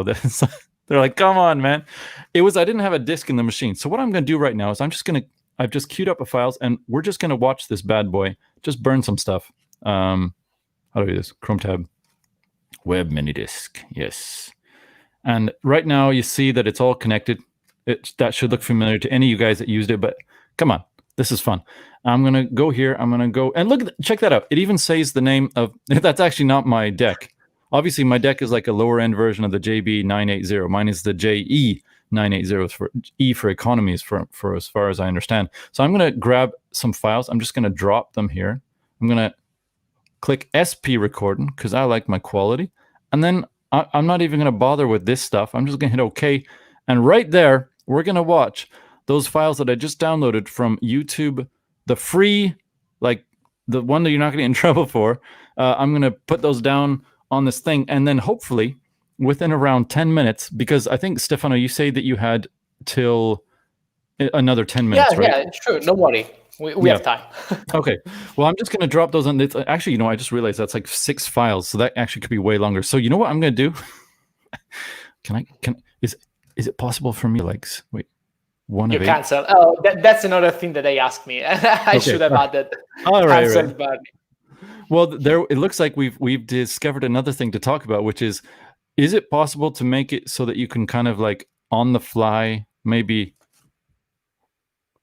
They're like, come on, man. I didn't have a disk in the machine. So what I'm going to do right now is I've just queued up the files, and we're just going to watch this bad boy just burn some stuff. How do I do this? Chrome tab. Web MiniDisc. Yes. And right now you see that it's all connected. that should look familiar to any of you guys that used it, but come on, this is fun. I'm going to go here. I'm going to go and look, check that out. It even says the name of, that's actually not my deck. Obviously, my deck is like a lower end version of the JB980. Mine is the JE980 for E for economies for as far as I understand. So I'm going to grab some files. I'm just going to drop them here. I'm going to click SP recording because I like my quality. And then I'm not even going to bother with this stuff. I'm just going to hit OK. And right there, we're going to watch those files that I just downloaded from YouTube, the free, like the one that you're not going to get in trouble for. I'm going to put those down on this thing. And then hopefully within around 10 minutes, because I think, Stefano, you say that you had till another 10 minutes, right? Yeah, sure. Don't worry. We have time. Okay. Well, I'm just going to drop those on. Actually, I just realized that's like 6 files. So that actually could be way longer. So you know what I'm going to do? Is it possible for me? Like, wait, one you of 8? Cancel. Oh, that's another thing that they asked me. I should have added. All right. Well, it looks like we've discovered another thing to talk about, which is it possible to make it so that you can kind of like on the fly, maybe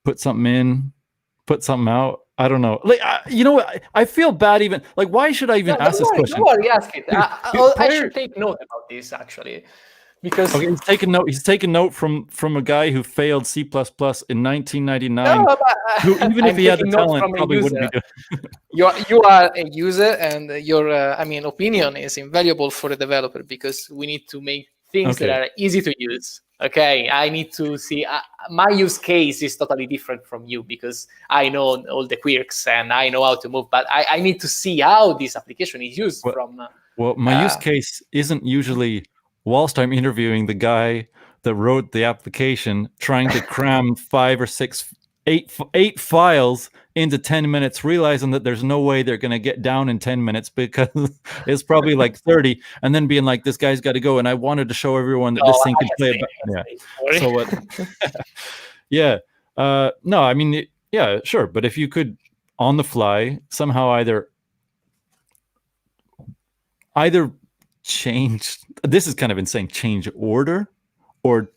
put something in, put something out? I don't know. Like, you know what? I feel bad even. Like, why should I even ask this question? Don't worry, ask it. I should take note about this, actually. Because he's taking note. He's taking note from a guy who failed C++ in 1999. No, who, even if he had the talent, probably wouldn't be good. You are a user, and your opinion is invaluable for a developer because we need to make things that are easy to use. Okay, I need to see. My use case is totally different from you because I know all the quirks and I know how to move, but I need to see how this application is used from. Well, my use case isn't usually whilst I'm interviewing the guy that wrote the application, trying to cram 5 or 6, 8 files into 10 minutes, realizing that there's no way they're going to get down in 10 minutes because it's probably like 30, and then being like, this guy's got to go. And I wanted to show everyone that this thing can play. So what? Yeah. No, I mean, yeah, sure. But if you could on the fly somehow either change, this is kind of insane, change order or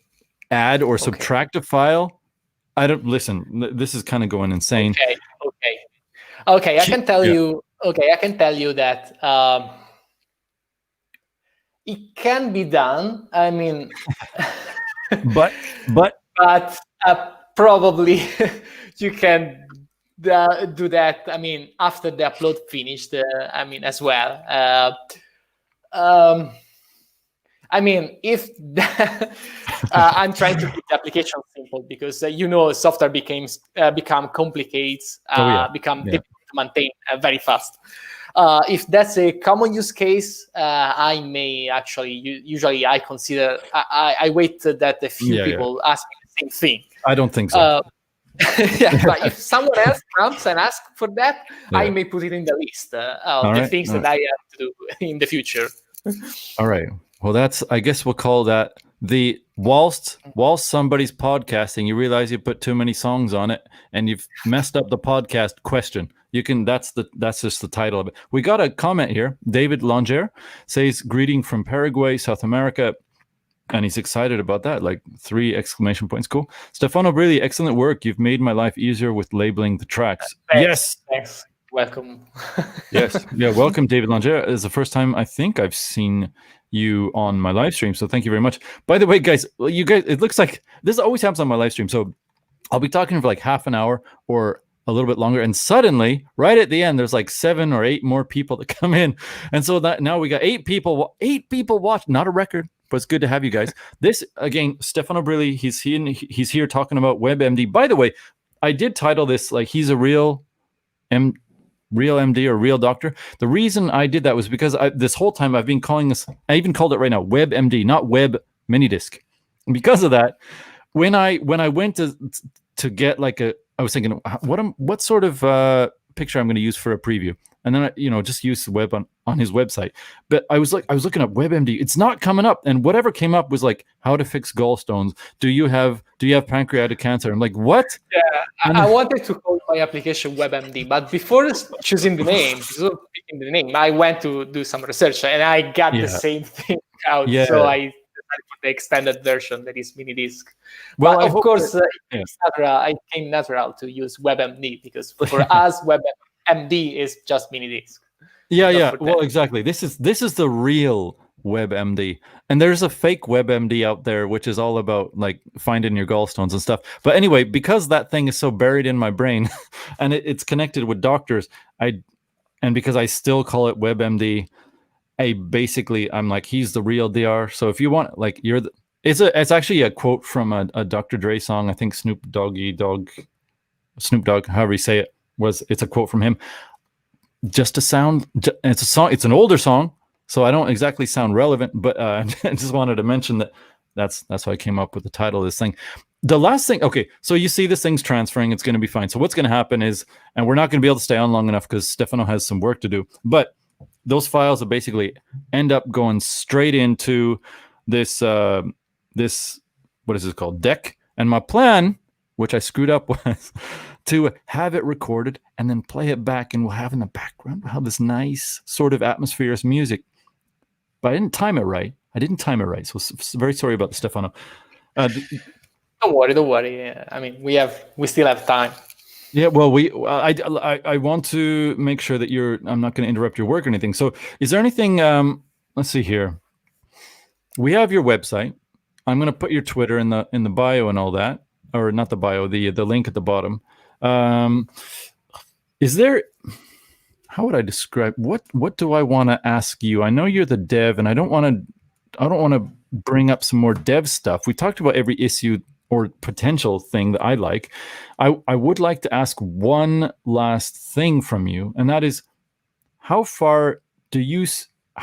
add or subtract a file. I don't listen. This is kind of going insane. Okay. I can tell you. Okay, I can tell you that it can be done. I mean, but probably you can do that. I mean, after the upload finished. As well. I mean, if I'm trying to keep the application simple because software become complicated, become difficult to maintain very fast. If that's a common use case, I may actually usually I consider I wait that a few people ask me the same thing. I don't think so. But if someone else comes and asks for that, I may put it in the list of the things that I have to do in the future. All right. Well, I guess we'll call that the whilst somebody's podcasting, you realize you put too many songs on it and you've messed up the podcast question. That's just the title of it. We got a comment here. David Langer says, greeting from Paraguay, South America. And he's excited about that, like 3 exclamation points. Cool. Stefano Brilli, excellent work. You've made my life easier with labeling the tracks. Thanks. Welcome. Yes. Yeah. Welcome, David Langer. It's the first time I think I've seen you on my live stream. So thank you very much. By the way, guys, it looks like this always happens on my live stream. So I'll be talking for like half an hour or a little bit longer. And suddenly, right at the end, there's like 7 or 8 more people that come in. And so that now we got 8 people watch, not a record, but it's good to have you guys. This, again, Stefano Brilli, he's here talking about WebMD. By the way, I did title this like he's a real MD or real doctor. The reason I did that was because this whole time I've been calling this, I even called it right now, Web MD, not Web MiniDisc. And because of that, when I went to get like I was thinking, what sort of picture I'm going to use for a preview, and then I just use the web on his website. But I was looking up WebMD. It's not coming up, and whatever came up was like how to fix gallstones. Do you have pancreatic cancer? I'm like, what? Yeah, I wanted to call my application WebMD, but before choosing the name, I went to do some research, and I got the same thing out. Yeah. So I for the extended version that is MiniDisc. Well, but of course, it came natural to use WebMD because for us, WebMD is just MiniDisc. Yeah. Well, exactly. This is the real WebMD, and there's a fake WebMD out there which is all about like finding your gallstones and stuff. But anyway, because that thing is so buried in my brain, and it's connected with doctors, and because I still call it WebMD, I'm like, he's the real DR. So if you want, like, it's actually a quote from a Dr. Dre song. I think Snoop Dogg, however you say it, it's a quote from him. Just to sound, it's a song. It's an older song, so I don't exactly sound relevant. But I just wanted to mention that's how I came up with the title of this thing. The last thing, okay, so you see this thing's transferring. It's going to be fine. So what's going to happen is, and we're not going to be able to stay on long enough because Stefano has some work to do. But those files will basically end up going straight into this what is it called, deck. And my plan, which I screwed up, was to have it recorded and then play it back, and we'll have in the background, we'll have this nice sort of atmospheric music. But I didn't time it right. So very sorry about the Stefano. Don't worry. I mean, we still have time. Yeah, well, I want to make sure that I'm not going to interrupt your work or anything. So is there anything, let's see here. We have your website. I'm going to put your Twitter in the bio and all that, or not the bio, the link at the bottom. Is there, how would I describe, what do I want to ask you? I know you're the dev, and I don't want to bring up some more dev stuff. We talked about every issue or potential thing that I like. I would like to ask one last thing from you, and that is, how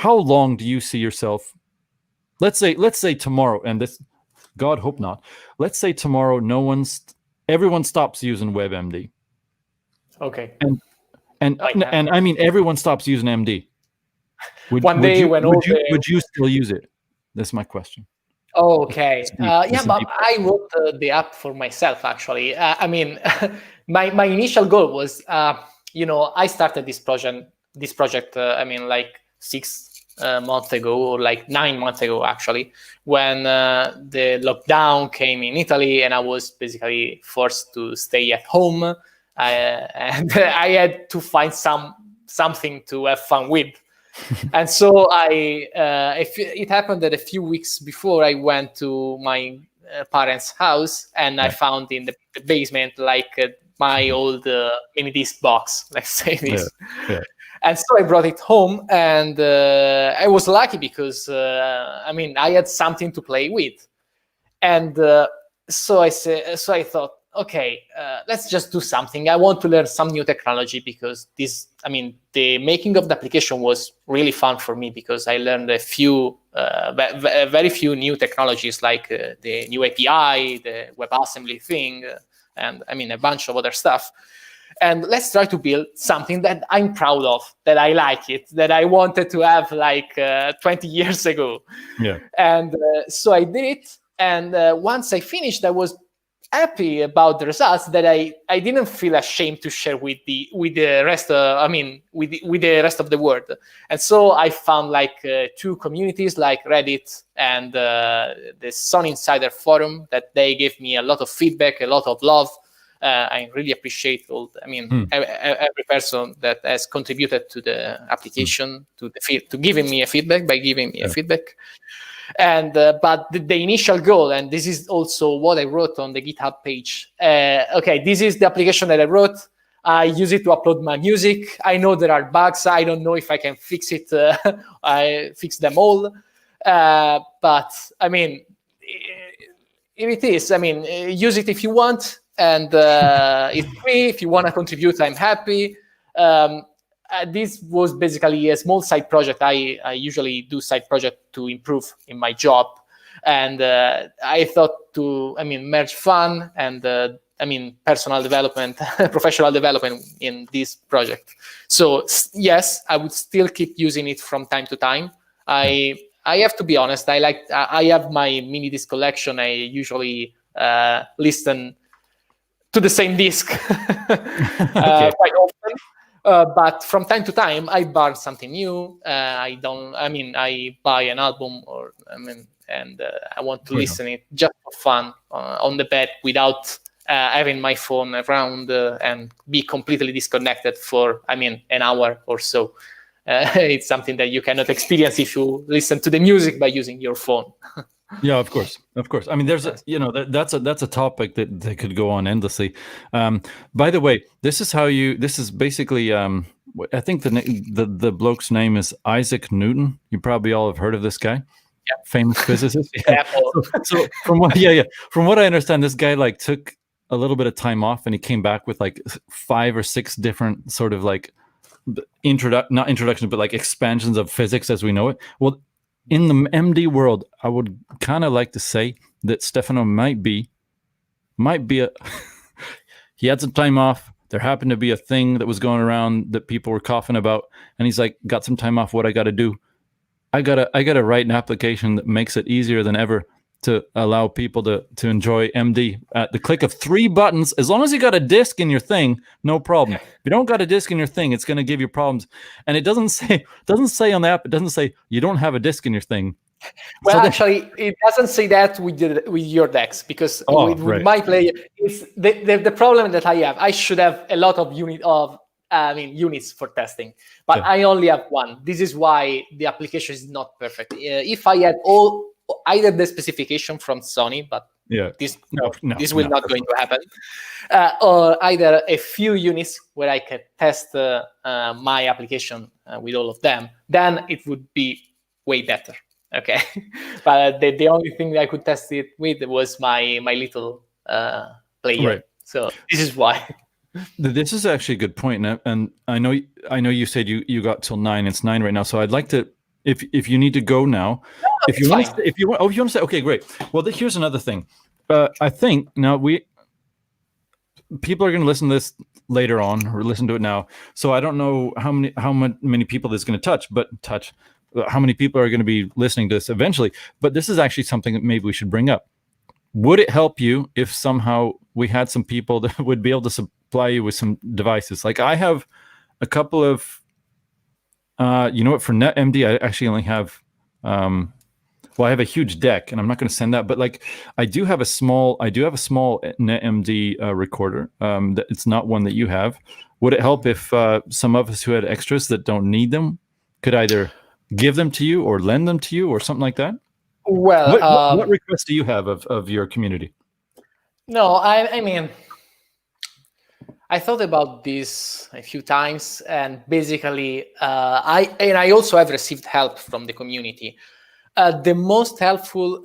long do you see yourself? Let's say tomorrow, and this, God hope not. Let's say tomorrow, everyone stops using WebMD. Okay. And I mean, everyone stops using MD. Would you still use it? That's my question. Okay. But I wrote the app for myself, actually. I mean, my initial goal was, I started this project. I mean, like 6 months ago, or like 9 months ago, actually, when the lockdown came in Italy, and I was basically forced to stay at home, and I had to find something to have fun with. And so it happened that a few weeks before, I went to my parents' house, and I found in the basement my old MiniDisc box, let's say this. Yeah. And so I brought it home, and I was lucky because I had something to play with, and so I thought, okay, let's just do something. I want to learn some new technology because the making of the application was really fun for me, because I learned a few, very few new technologies, like the new API, the WebAssembly thing, and a bunch of other stuff. And let's try to build something that I'm proud of, that I like it, that I wanted to have 20 years ago. Yeah. And so I did it. And once I finished, I was happy about the results, that I didn't feel ashamed to share with the rest with the rest of the world. And so I found 2 communities, like Reddit and the Sun Insider forum, that they gave me a lot of feedback, a lot of love. I really appreciate every person that has contributed to the application, to giving me a feedback, And but the initial goal, and this is also what I wrote on the GitHub page. This is the application that I wrote. I use it to upload my music. I know there are bugs. I don't know if I can fix it. I fix them all. But here it is. Use it if you want, and it's free. If you want to contribute, I'm happy. This was basically a small side project. I usually do side project to improve in my job, and I thought to merge fun and personal development, professional development in this project. So yes, I would still keep using it from time to time. I have to be honest. I have my MiniDisc collection. I usually listen to the same disc quite often. But from time to time, I buy something new. I buy an album or and I want to listen it just for fun on the bed without having my phone around and be completely disconnected for, an hour or so. It's something that you cannot experience if you listen to the music by using your phone. Yeah, of course. I mean, there's that's a topic that they could go on endlessly. By the way, this is basically I think the bloke's name is Isaac Newton. You probably all have heard of this guy. Yeah. Famous physicist. Yeah. So from what I understand, this guy like took a little bit of time off and he came back with like 5 or 6 different sort of like not introductions, but like expansions of physics as we know it. Well, in the MD world, I would kind of like to say that Stefano might be a he had some time off. There happened to be a thing that was going around that people were coughing about, and he's like, got some time off. What I got to do? I gotta write an application that makes it easier than ever to allow people to enjoy MD at the click of 3 buttons. As long as you got a disk in your thing, no problem. If you don't got a disk in your thing, it's going to give you problems. And it doesn't say on the app, it doesn't say you don't have a disk in your thing. Well, actually, it doesn't say that with your DeX, because with my player, it's the problem that I have. I should have a lot of units for testing, but I only have 1. This is why the application is not perfect. If I had either the specification from Sony, but this will not going to happen, or either a few units where I can test my application with all of them, then it would be way better. Okay, but the only thing that I could test it with was my little player. Right. So this is why. This is actually a good point, and I know you said you got till 9. It's 9 right now, so I'd like to. If you need to go now, if you want to say, okay, great. Well, here's another thing. I think now people are going to listen to this later on or listen to it now. So I don't know how many people this is going to touch, how many people are going to be listening to this eventually. But this is actually something that maybe we should bring up. Would it help you if somehow we had some people that would be able to supply you with some devices? Like I have a couple of. You know what? For NetMD, I actually only have. I have a huge deck, and I'm not going to send that. But like, I do have a small NetMD recorder. It's not one that you have. Would it help if some of us who had extras that don't need them could either give them to you or lend them to you or something like that? Well, what requests do you have of your community? No, I mean. I thought about this a few times, and basically, I also have received help from the community. The most helpful,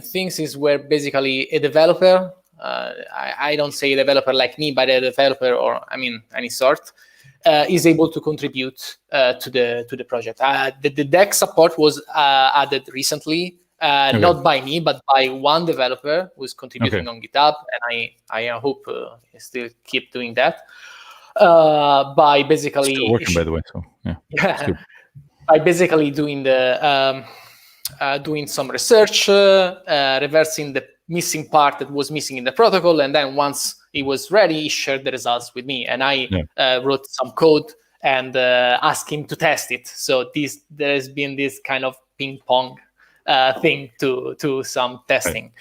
things is where basically a developer, I don't say a developer like me, but a developer or any sort, is able to contribute to the project. The deck support was added recently. Not by me, but by one developer who's contributing on GitHub, and I hope he still keep doing that. By basically still working, by the way. So yeah, by basically doing doing some research, reversing the missing part that was missing in the protocol, and then once it was ready, he shared the results with me, and I wrote some code and asked him to test it. So there has been this kind of ping pong thing to some testing.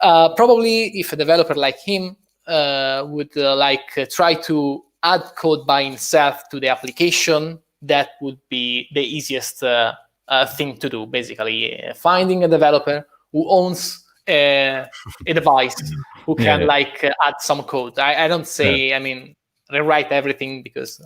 Probably if a developer like him would try to add code by himself to the application, that would be the easiest thing to do. Basically, finding a developer who owns a device who can add some code. I don't say rewrite everything, because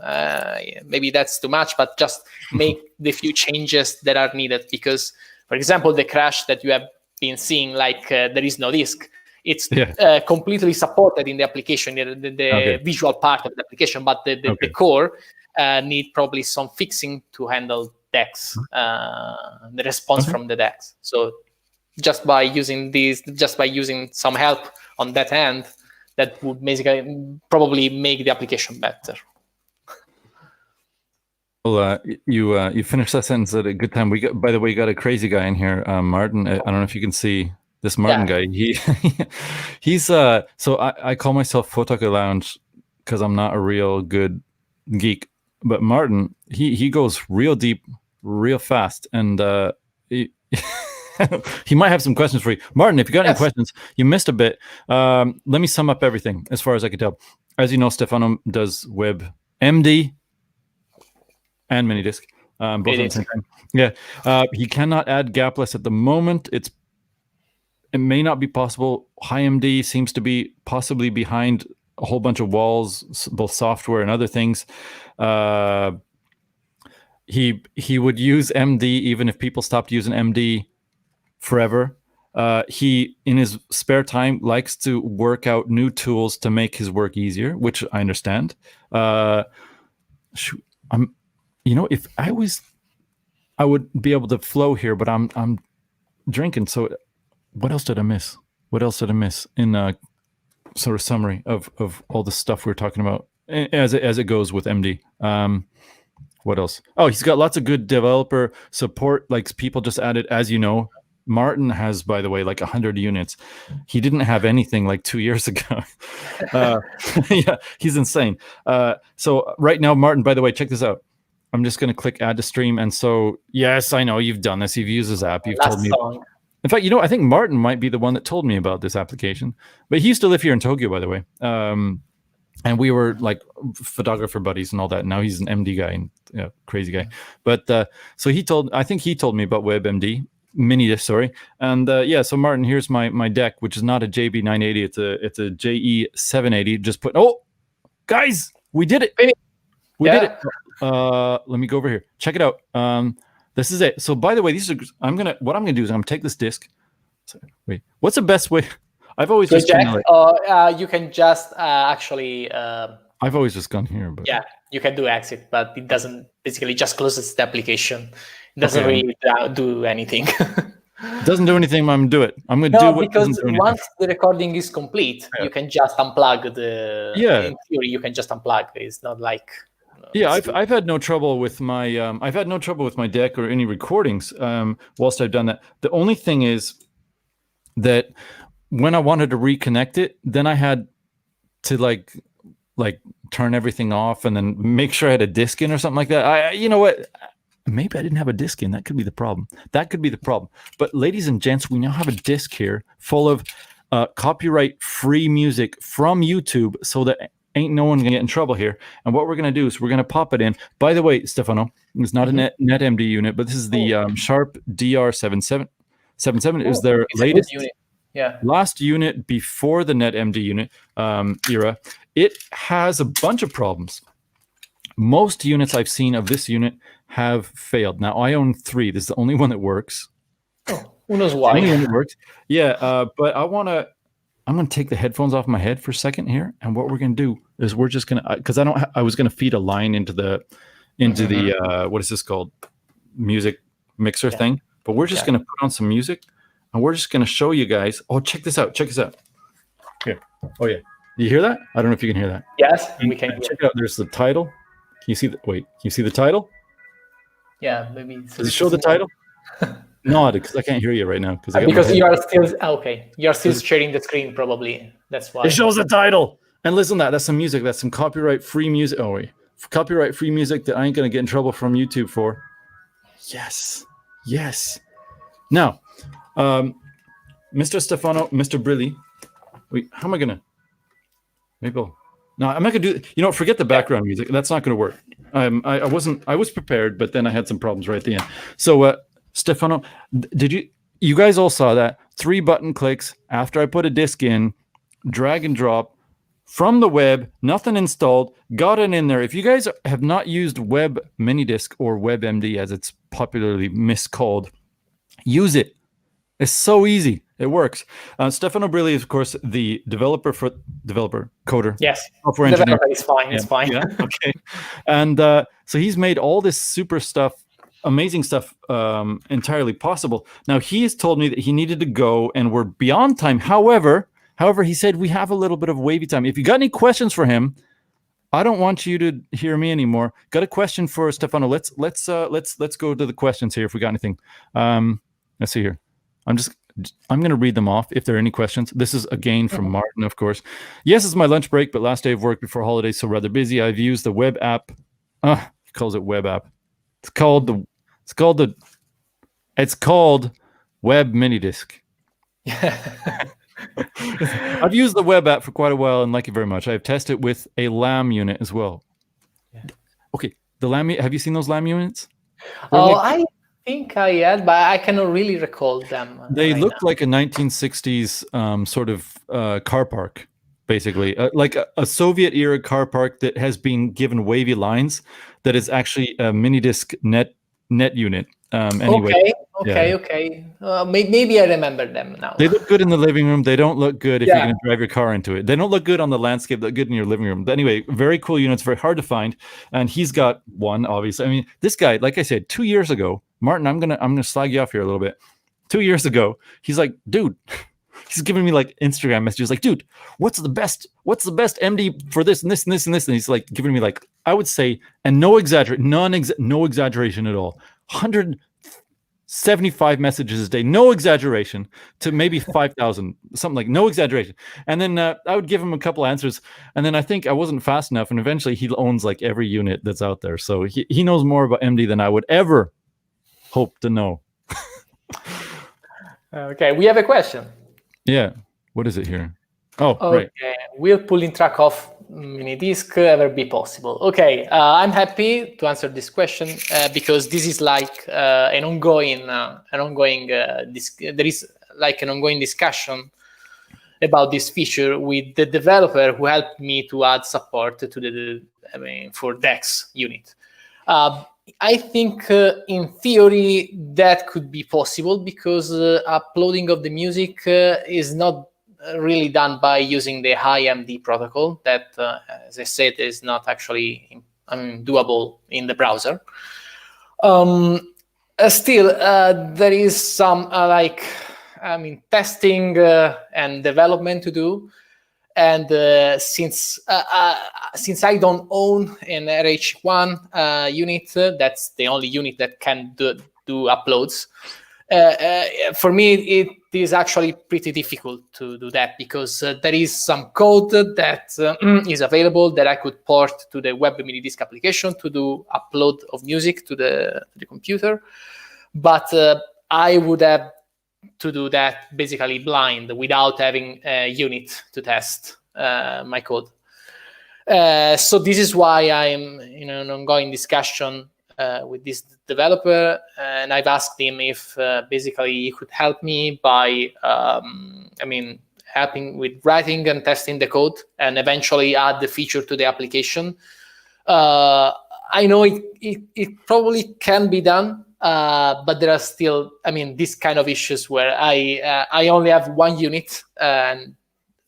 maybe that's too much, but just make the few changes that are needed. Because, for example, the crash that you have been seeing, there is no disk, it's completely supported in the application, the visual part of the application, but the core need probably some fixing to handle DEX, the response from the DEX. So just by using some help on that end, that would basically probably make the application better. Well, you finished that sentence at a good time. By the way, you got a crazy guy in here, Martin. I don't know if you can see this Martin guy. He's so I call myself Fauxtaku Lounge because I'm not a real good geek. But Martin, he goes real deep, real fast, and He might have some questions for you. Martin, if you got any questions, you missed a bit. Let me sum up everything as far as I can tell. As you know, Stefano does Web MD and MiniDisc. Both at the same time. Yeah. He cannot add Gapless at the moment. It may not be possible. HiMD seems to be possibly behind a whole bunch of walls, both software and other things. He would use MD even if people stopped using MD forever. He, in his spare time, likes to work out new tools to make his work easier, which I understand. If I would be able to flow here, but I'm drinking. So what else did I miss? In a sort of summary of all the stuff we're talking about as it goes with MD? What else? Oh, he's got lots of good developer support. Like people just added, as you know, Martin has, by the way, like 100 units. He didn't have anything like 2 years ago. Yeah, he's insane. So right now, Martin, by the way, check this out. I'm just going to click add to stream. And so, yes, I know you've done this. You've used this app. You've told me. In fact, I think Martin might be the one that told me about this application. But he used to live here in Tokyo, by the way. And we were like photographer buddies and all that. Now he's an MD guy and crazy guy. But so I think he told me about WebMD. MiniDisc, sorry. And so Martin, here's my deck, which is not a JB980, it's a JE780. Just guys, we did it. We did it. Let me go over here. Check it out. This is it. So by the way, what I'm gonna do is I'm gonna take this disc. Wait, what's the best way? I've always just you can just actually. I've always just gone here, but yeah, you can do exit, but it doesn't basically just closes the application. It doesn't really do anything. It doesn't do anything. I'm gonna do it. I'm gonna do what because once the recording is complete, you can just unplug the. Yeah. In theory, you can just unplug. It's not like. I've had no trouble with my deck or any recordings whilst I've done that. The only thing is that when I wanted to reconnect it, then I had to like turn everything off and then make sure I had a disc in or something like that. You know what? Maybe I didn't have a disc in. That could be the problem. But ladies and gents, we now have a disc here full of copyright-free music from YouTube, so that ain't no one gonna get in trouble here. And what we're gonna do is we're gonna pop it in. By the way, Stefano, it's not a NetMD unit, but this is the Sharp DR77. It was their latest unit. Yeah. Last unit before the NetMD unit era. It has a bunch of problems. Most units I've seen of this unit have failed. Now I own 3. This is the only one that works. Oh, who knows why? The only one that works. Yeah, but I'm gonna take the headphones off my head for a second here, and what we're gonna do is we're just gonna, because I was gonna feed a line into the what is this called, music mixer thing, but we're just gonna put on some music, and we're just gonna show you guys. Oh, check this out. Here. Oh yeah, do you hear that? I don't know if you can hear that. Yes, we can. Check it out. There's the title. Can you see the? Wait, can you see the title? Yeah, maybe. Does it show the title? No, because I can't hear you right now. Because you are still okay. You are still sharing the screen, probably. That's why. It shows the title. And listen, that's some music. That's some copyright-free music. Oh wait, copyright-free music that I ain't gonna get in trouble from YouTube for. Yes. Now, Mr. Stefano, Mr. Brilli. Wait, how am I gonna? Maybe. No, I'm not gonna do. You know, forget the background music. That's not gonna work. I was prepared, but then I had some problems right at the end. So, Stefano, did you guys all saw that 3 button clicks after I put a disk in, drag and drop from the web, nothing installed, got it in there. If you guys have not used Web MiniDisc or WebMD as it's popularly miscalled, use it. It's so easy. It works. Stefano Brilli is, of course, the developer, coder. Yes. Software engineer. It's fine. It's fine. Yeah. Okay. And so he's made all this super stuff, amazing stuff, entirely possible. Now he has told me that he needed to go, and we're beyond time. However, he said we have a little bit of wavy time. If you got any questions for him, I don't want you to hear me anymore. Got a question for Stefano? Let's go to the questions here. If we got anything, let's see here. I'm going to read them off if there are any questions. This is again from Martin, of course. Yes, it's my lunch break, but last day of work before holidays, so rather busy. I've used the web app. He calls it web app. It's called Web MiniDisc. I've used the web app for quite a while and like it very much. I've tested it with a LAM unit as well. Yeah. Okay, the LAM. Have you seen those LAM units? I think I had, but I cannot really recall them. They look like a 1960s sort of car park, basically, like a Soviet era car park that has been given wavy lines. That is actually a MiniDisc net unit. Anyway. Okay. Maybe I remember them now. They look good in the living room. They don't look good if you're going to drive your car into it. They don't look good on the landscape. They look good in your living room. But anyway, very cool units, very hard to find. And he's got one, obviously. I mean, this guy, like I said, 2 years ago, Martin, I'm gonna slag you off here a little bit. 2 years ago, he's like, dude, he's giving me like Instagram messages, like, dude, what's the best MD for this and this and this and this? And he's like giving me like, I would say, and no exaggeration at all, 175 messages a day, no exaggeration, to maybe 5,000, something like, no exaggeration. And then I would give him a couple answers, and then I think I wasn't fast enough, and eventually he owns like every unit that's out there. So he knows more about MD than I would ever hope to know. Okay, we have a question. Yeah, what is it here? Oh, okay. Right. Will pulling track of MiniDisc ever be possible? Okay, I'm happy to answer this question because this is like an ongoing there is like an ongoing discussion about this feature with the developer who helped me to add support to for DEX unit. I think in theory that could be possible because uploading of the music is not really done by using the high MD protocol that, as I said, is not actually doable in the browser. Still, there is some testing and development to do. And since I don't own an RH1 unit, that's the only unit that can do uploads. For me, it is actually pretty difficult to do that because there is some code that is available that I could port to the Web MiniDisc application to do upload of music to the computer. But I would have to do that basically blind without having a unit to test my code. So this is why I'm in an ongoing discussion with this developer, and I've asked him if basically he could help me by, helping with writing and testing the code and eventually add the feature to the application. I know it probably can be done, but there are still, these kind of issues where I only have one unit and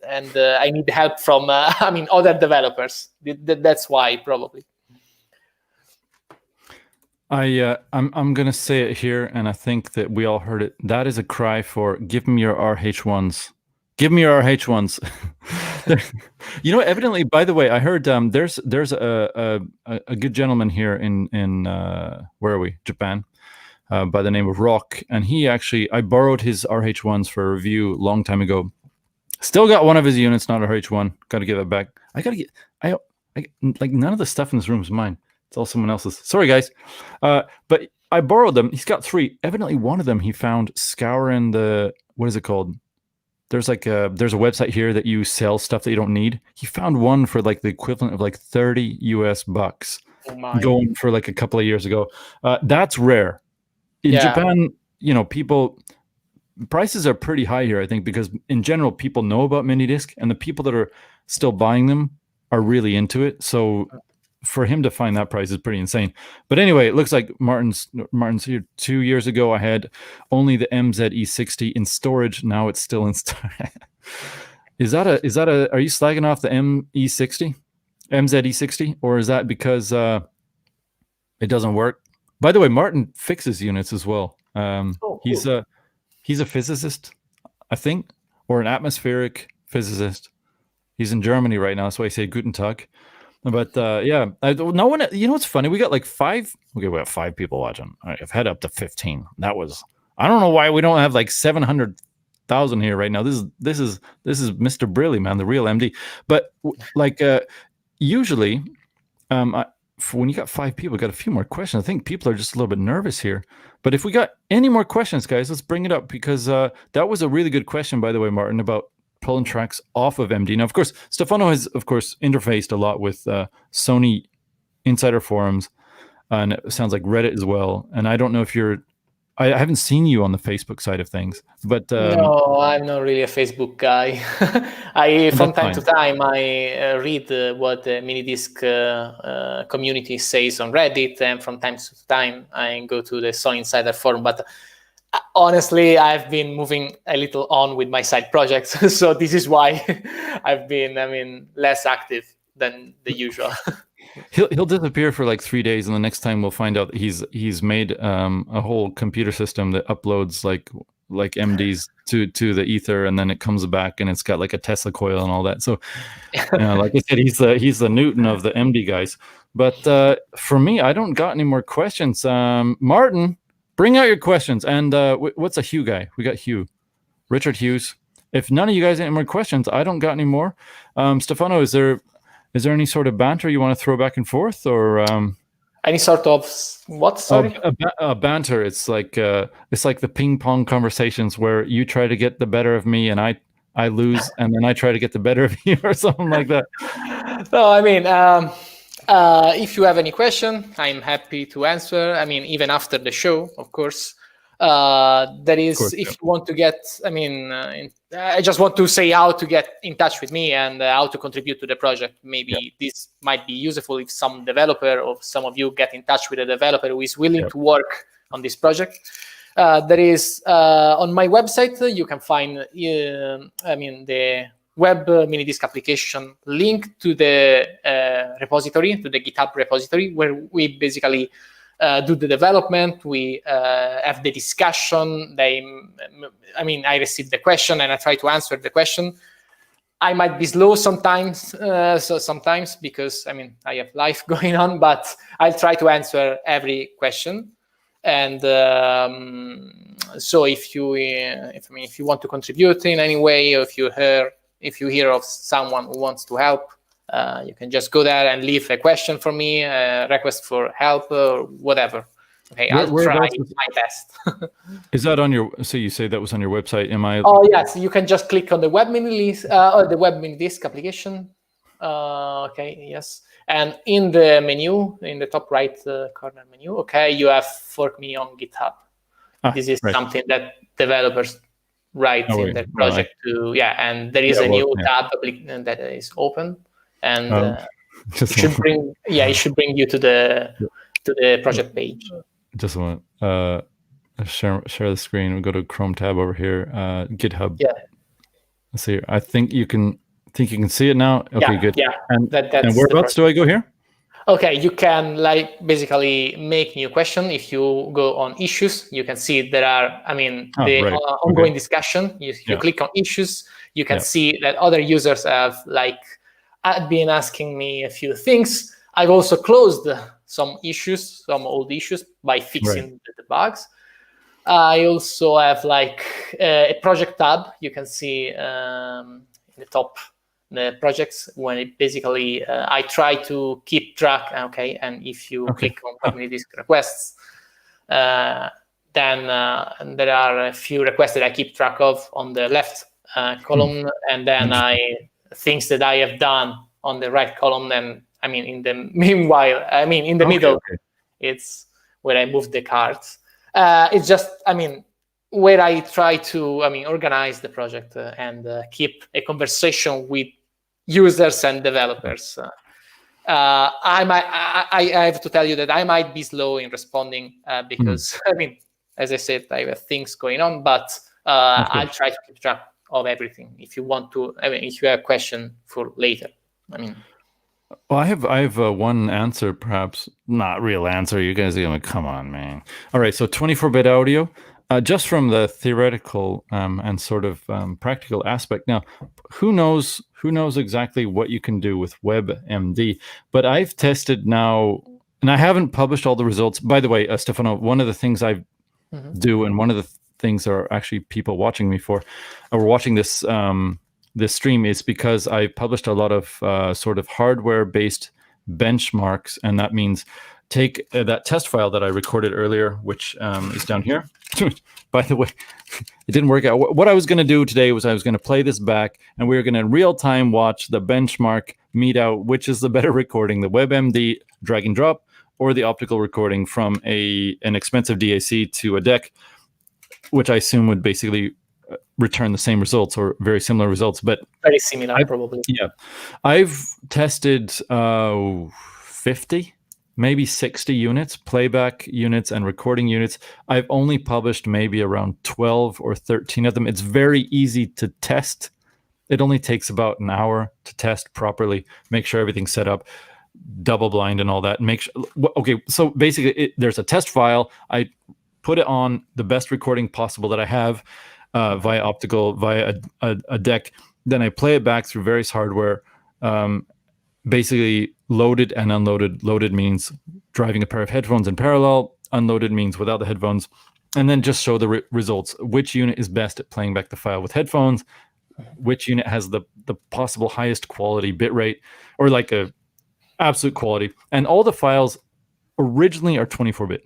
I need help from, other developers. That's why probably. I'm gonna say it here, and I think that we all heard it. That is a cry for give me your RH1s. Give me your RH1s. Evidently, by the way, I heard there's a good gentleman here in where are we? Japan, by the name of Rock, and I borrowed his RH1s for a review a long time ago. Still got one of his units, not a RH1. Got to give it back. I none of the stuff in this room is mine. It's all someone else's. Sorry, guys. But I borrowed them. He's got 3. Evidently, one of them he found scouring the, what is it called? There's a website here that you sell stuff that you don't need. He found one for like the equivalent of like $30 US, going for like a couple of years ago. That's rare. In Japan, prices are pretty high here, I think, because in general, people know about MiniDisc, and the people that are still buying them are really into it. So for him to find that price is pretty insane. But anyway, it looks like Martin's here. 2 years ago, I had only the MZE60 in storage. Now it's still in storage. Is that a? Are you slagging off the MZE60, or is that because it doesn't work? By the way, Martin fixes units as well. Cool. He's a physicist, I think, or an atmospheric physicist. He's in Germany right now, so I say Guten Tag. But no one. You know what's funny? We got like 5. Okay, we have 5 people watching. All right, I've had up to 15. That was. I don't know why we don't have like 700,000 here right now. This is Mr. Brilli, man, the real MD. But like usually, when you got 5 people, got a few more questions. I think people are just a little bit nervous here. But if we got any more questions, guys, let's bring it up, because that was a really good question, by the way, Martin, about pulling tracks off of MD. Now, of course, Stefano has, of course, interfaced a lot with Sony Insider Forums, and it sounds like Reddit as well. And I don't know if you're, I haven't seen you on the Facebook side of things, but no, I'm not really a Facebook guy. From time to time, I read what the MiniDisc community says on Reddit, and from time to time, I go to the Sony Insider Forum. But honestly, I've been moving a little on with my side projects, so this is why I've been, less active than the usual. He'll disappear for like 3 days, and the next time we'll find out he's made a whole computer system that uploads like MDs to the ether, and then it comes back and it's got like a Tesla coil and all that. So, like I said, he's the Newton of the MD guys. But for me, I don't got any more questions. Martin, bring out your questions. And what's a Hugh guy? We got Hugh, Richard Hughes. If none of you guys have any more questions, I don't got any more. Stefano, is there any sort of banter you want to throw back and forth, or any sort of what? Sorry, a banter. It's like the ping pong conversations where you try to get the better of me and I lose, and then I try to get the better of you, or something like that. No, if you have any question, I'm happy to answer. Even after the show, of course. That is, if you want to get, I just want to say how to get in touch with me and how to contribute to the project. Maybe this might be useful if some developer or some of you get in touch with a developer who is willing to work on this project. There is, on my website, you can find, the Web MiniDisc application link to the repository, to the GitHub repository, where we basically do the development, we have the discussion. I receive the question and I try to answer the question. I might be slow sometimes, because I have life going on, but I'll try to answer every question. And so if you want to contribute in any way, or if you hear of someone who wants to help, you can just go there and leave a question for me, a request for help, or whatever. Okay, I'll try my best. Is that on your? So you say that was on your website? Am I? Oh yes, you can just click on the Web MiniDisc or the Web MiniDisc application. Okay, yes, and in the menu, in the top right corner menu, okay, you have fork me on GitHub. This is something that developers write in their project and there is a new tab that is open. And it should bring you to the project page. Just want share the screen. We'll go to Chrome tab over here. GitHub. Yeah. Let's see. I think you can see it now. Okay, good. Yeah. And whereabouts do I go here? Okay, you can basically make new question. If you go on issues, you can see there are. Ongoing discussion. You click on issues. You can see that other users have been asking me a few things. I've also closed some old issues by fixing the bugs. I also have a project tab. You can see in the top the projects, when it basically I try to keep track. Okay, and if you click on MiniDisc requests, then there are a few requests that I keep track of on the left column, and then things that I have done on the right column. And in the middle, it's where I move the cards. It's just, where I try to, organize the project and keep a conversation with users and developers. I have to tell you that I might be slow in responding because, as I said, I have things going on, but I'll try to keep track of everything. If you want to, if you have a question for later, Well, I have one answer, perhaps not real answer. You guys are going, come on, man. All right, so 24-bit audio, just from the theoretical and sort of practical aspect. Now, who knows exactly what you can do with WebMD? But I've tested now, and I haven't published all the results. By the way, Stefano, one of the things I do, and one of the things are actually people watching me for, or watching this stream, is because I published a lot of sort of hardware-based benchmarks, and that means take that test file that I recorded earlier, which is down here. By the way, it didn't work out. What I was going to do today was I was going to play this back, and we were going to real time watch the benchmark meet out which is the better recording, the WebMD drag and drop or the optical recording from an expensive DAC to a deck, which I assume would basically return the same results or very similar results, but very similar probably. Yeah, I've tested 50, maybe 60 units, playback units and recording units. I've only published maybe around 12 or 13 of them. It's very easy to test. It only takes about an hour to test properly, make sure everything's set up, double blind and all that. Make sure. Okay, so basically, there's a test file. I put it on the best recording possible that I have via optical, via a deck. Then I play it back through various hardware. Basically, loaded and unloaded. Loaded means driving a pair of headphones in parallel. Unloaded means without the headphones. And then just show the results. Which unit is best at playing back the file with headphones? Which unit has the possible highest quality bitrate, or like a absolute quality? And all the files originally are 24-bit.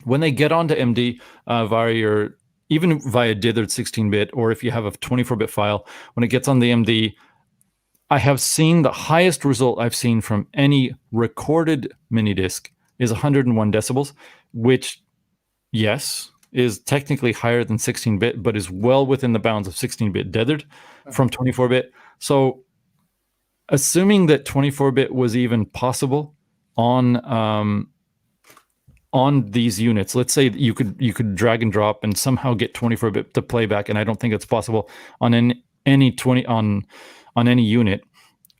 When they get onto MD even via dithered 16-bit, or if you have a 24-bit file, when it gets on the MD, I have seen the highest result I've seen from any recorded MiniDisc is 101 decibels, which, yes, is technically higher than 16-bit, but is well within the bounds of 16-bit dithered from 24-bit. So assuming that 24-bit was even possible on these units, let's say that you could drag and drop and somehow get 24-bit to playback, and I don't think it's possible on any unit.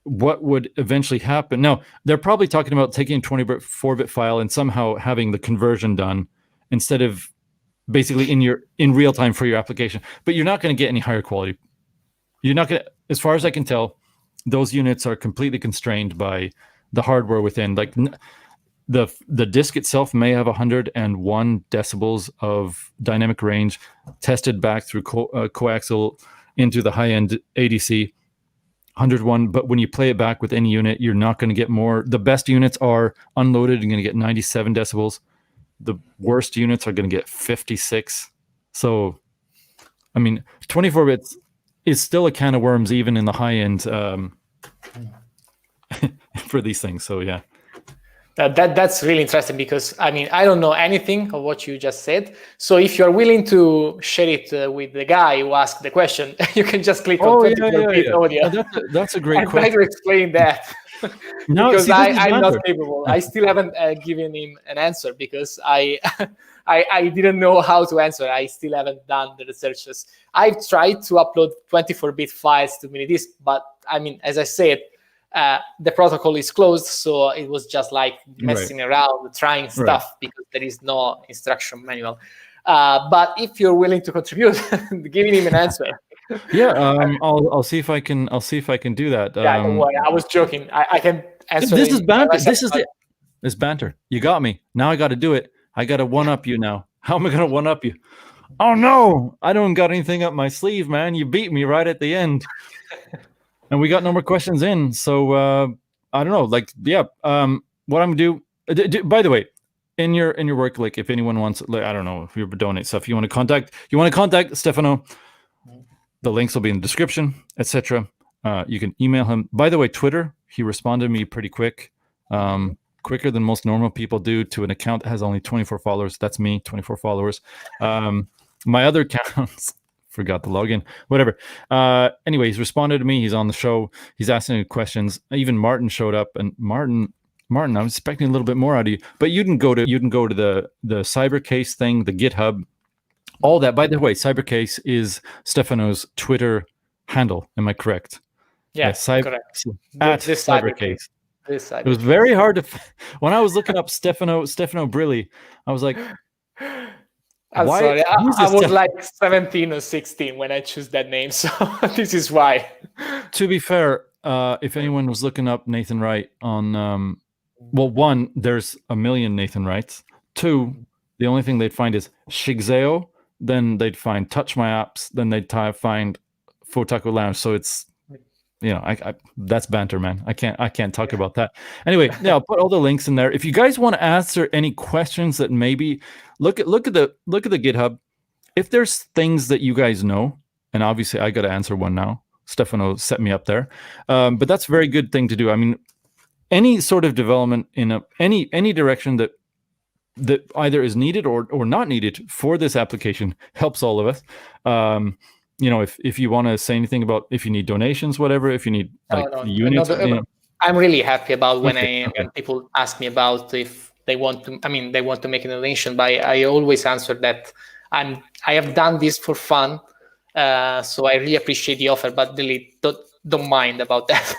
What would eventually happen? Now, they're probably talking about taking a 24-bit file and somehow having the conversion done instead of basically in real time for your application. But you're not going to get any higher quality. You're not going to, as far as I can tell, those units are completely constrained by the hardware within. Like the disc itself may have 101 decibels of dynamic range tested back through coaxial into the high-end ADC. 101, but when you play it back with any unit, you're not going to get more. The best units are unloaded, you're going to get 97 decibels. The worst units are going to get 56. So, I mean, 24 bits is still a can of worms, even in the high end for these things. So, yeah. That's really interesting, because I mean, I don't know anything of what you just said. So if you're willing to share it with the guy who asked the question, you can just click on 24-bit audio. That's a great question. Try to explain that. No, because I'm not capable. I still haven't given him an answer because I didn't know how to answer. I still haven't done the researches. I've tried to upload 24-bit files to MiniDisc, but I mean, as I said, the protocol is closed, so it was just like messing around, trying stuff, because there is no instruction manual. But if you're willing to contribute, giving him an answer. Yeah, I'll see if I can. I'll see if I can do that. Yeah, don't worry. I was joking. I can answer. This is banter. This is it. It's banter. You got me. Now I got to do it. I got to one up you now. How am I going to one up you? Oh no, I don't got anything up my sleeve, man. You beat me right at the end. And we got no more questions in, so I don't know. Like, yeah, what I'm gonna do. By the way, in your work, like, if anyone wants, like, I don't know, if you donate stuff, you want to contact Stefano. The links will be in the description, etc. You can email him. By the way, Twitter, he responded to me pretty quick, quicker than most normal people do, to an account that has only 24 followers. That's me, 24 followers. My other accounts. Forgot the login, whatever. Anyway, he's responded to me. He's on the show. He's asking questions. Even Martin showed up, and Martin, I was expecting a little bit more out of you, but you can go to the Cybercase thing, the GitHub, all that. By the way, Cybercase is Stefano's Twitter handle. Am I correct? Yeah, correct. At this Cybercase. It was very hard to when I was looking up Stefano Brilli. I was like, I'm sorry, I was like 17 or 16 when I chose that name, so this is why. To be fair, if anyone was looking up Nathan Wright on, well, one, there's a million Nathan Wrights. Two, the only thing they'd find is Shigzeo, then they'd find Touch My Apps, then they'd find Fauxtaku Lounge. So it's that's banter, man. I can't talk about that. Anyway, yeah, I'll put all the links in there. If you guys want to answer any questions that maybe look at the GitHub. If there's things that you guys know, and obviously I got to answer one now. Stefano set me up there, but that's a very good thing to do. I mean, any sort of development in any direction that either is needed or not needed for this application helps all of us. If you want to say anything about if you need donations, whatever, if you need units. I'm really happy about when people ask me about if they want to. I mean, they want to make a donation, but I always answer that I have done this for fun, so I really appreciate the offer, but really don't mind about that.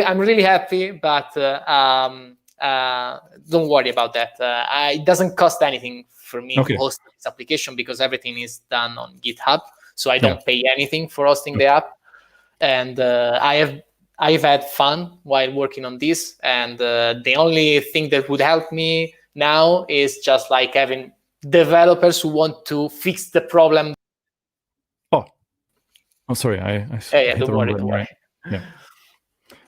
I'm really happy, but don't worry about that. It doesn't cost anything for me to host this application because everything is done on GitHub, so I don't pay anything for hosting the app. And I've had fun while working on this. And the only thing that would help me now is just like having developers who want to fix the problem. Oh, sorry. Don't worry. Right? Yeah.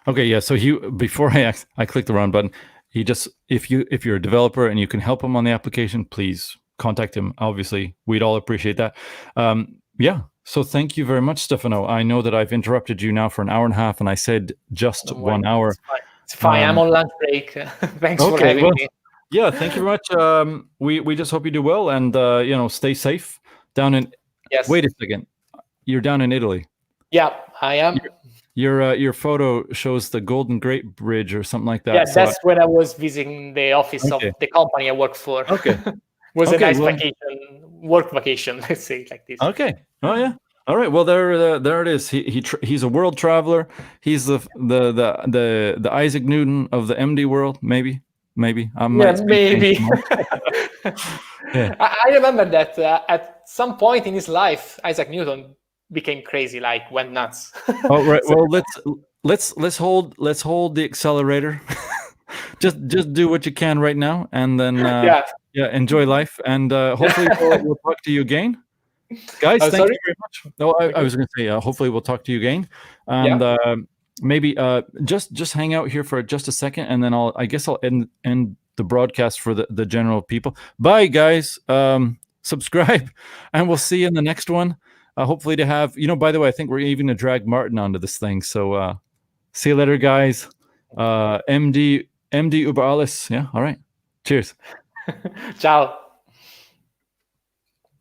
Okay. Yeah. So before I clicked the wrong button. He just, if you're a developer and you can help him on the application, please contact him. Obviously, we'd all appreciate that. So thank you very much, Stefano. I know that I've interrupted you now for an hour and a half, and I said just 1 hour. It's fine. I'm on lunch break. Thanks for having me. Yeah, thank you very much. We just hope you do well, and stay safe down in. Yes. Wait a second. You're down in Italy. Yeah, I am. Your photo shows the Golden Gate Bridge or something like that. Yeah, that's when I was visiting the office of the company I work for. Okay. Was a nice work vacation, let's say it like this. Okay. Oh yeah. All right. Well, there it is. He's a world traveler. He's the Isaac Newton of the MD world. Maybe. Maybe. Yeah. I remember that at some point in his life, Isaac Newton became crazy, like went nuts. Oh right. Well, let's hold the accelerator. just do what you can right now, and then enjoy life, and hopefully we'll talk to you again, guys. Thank you very much. No, I was going to say hopefully we'll talk to you again, and maybe just hang out here for just a second, and then I'll end the broadcast for the general people. Bye, guys. Subscribe, and we'll see you in the next one. Hopefully to have, by the way, I think we're even going to drag Martin onto this thing. So see you later, guys. MD über alles. Yeah. All right. Cheers. Ciao.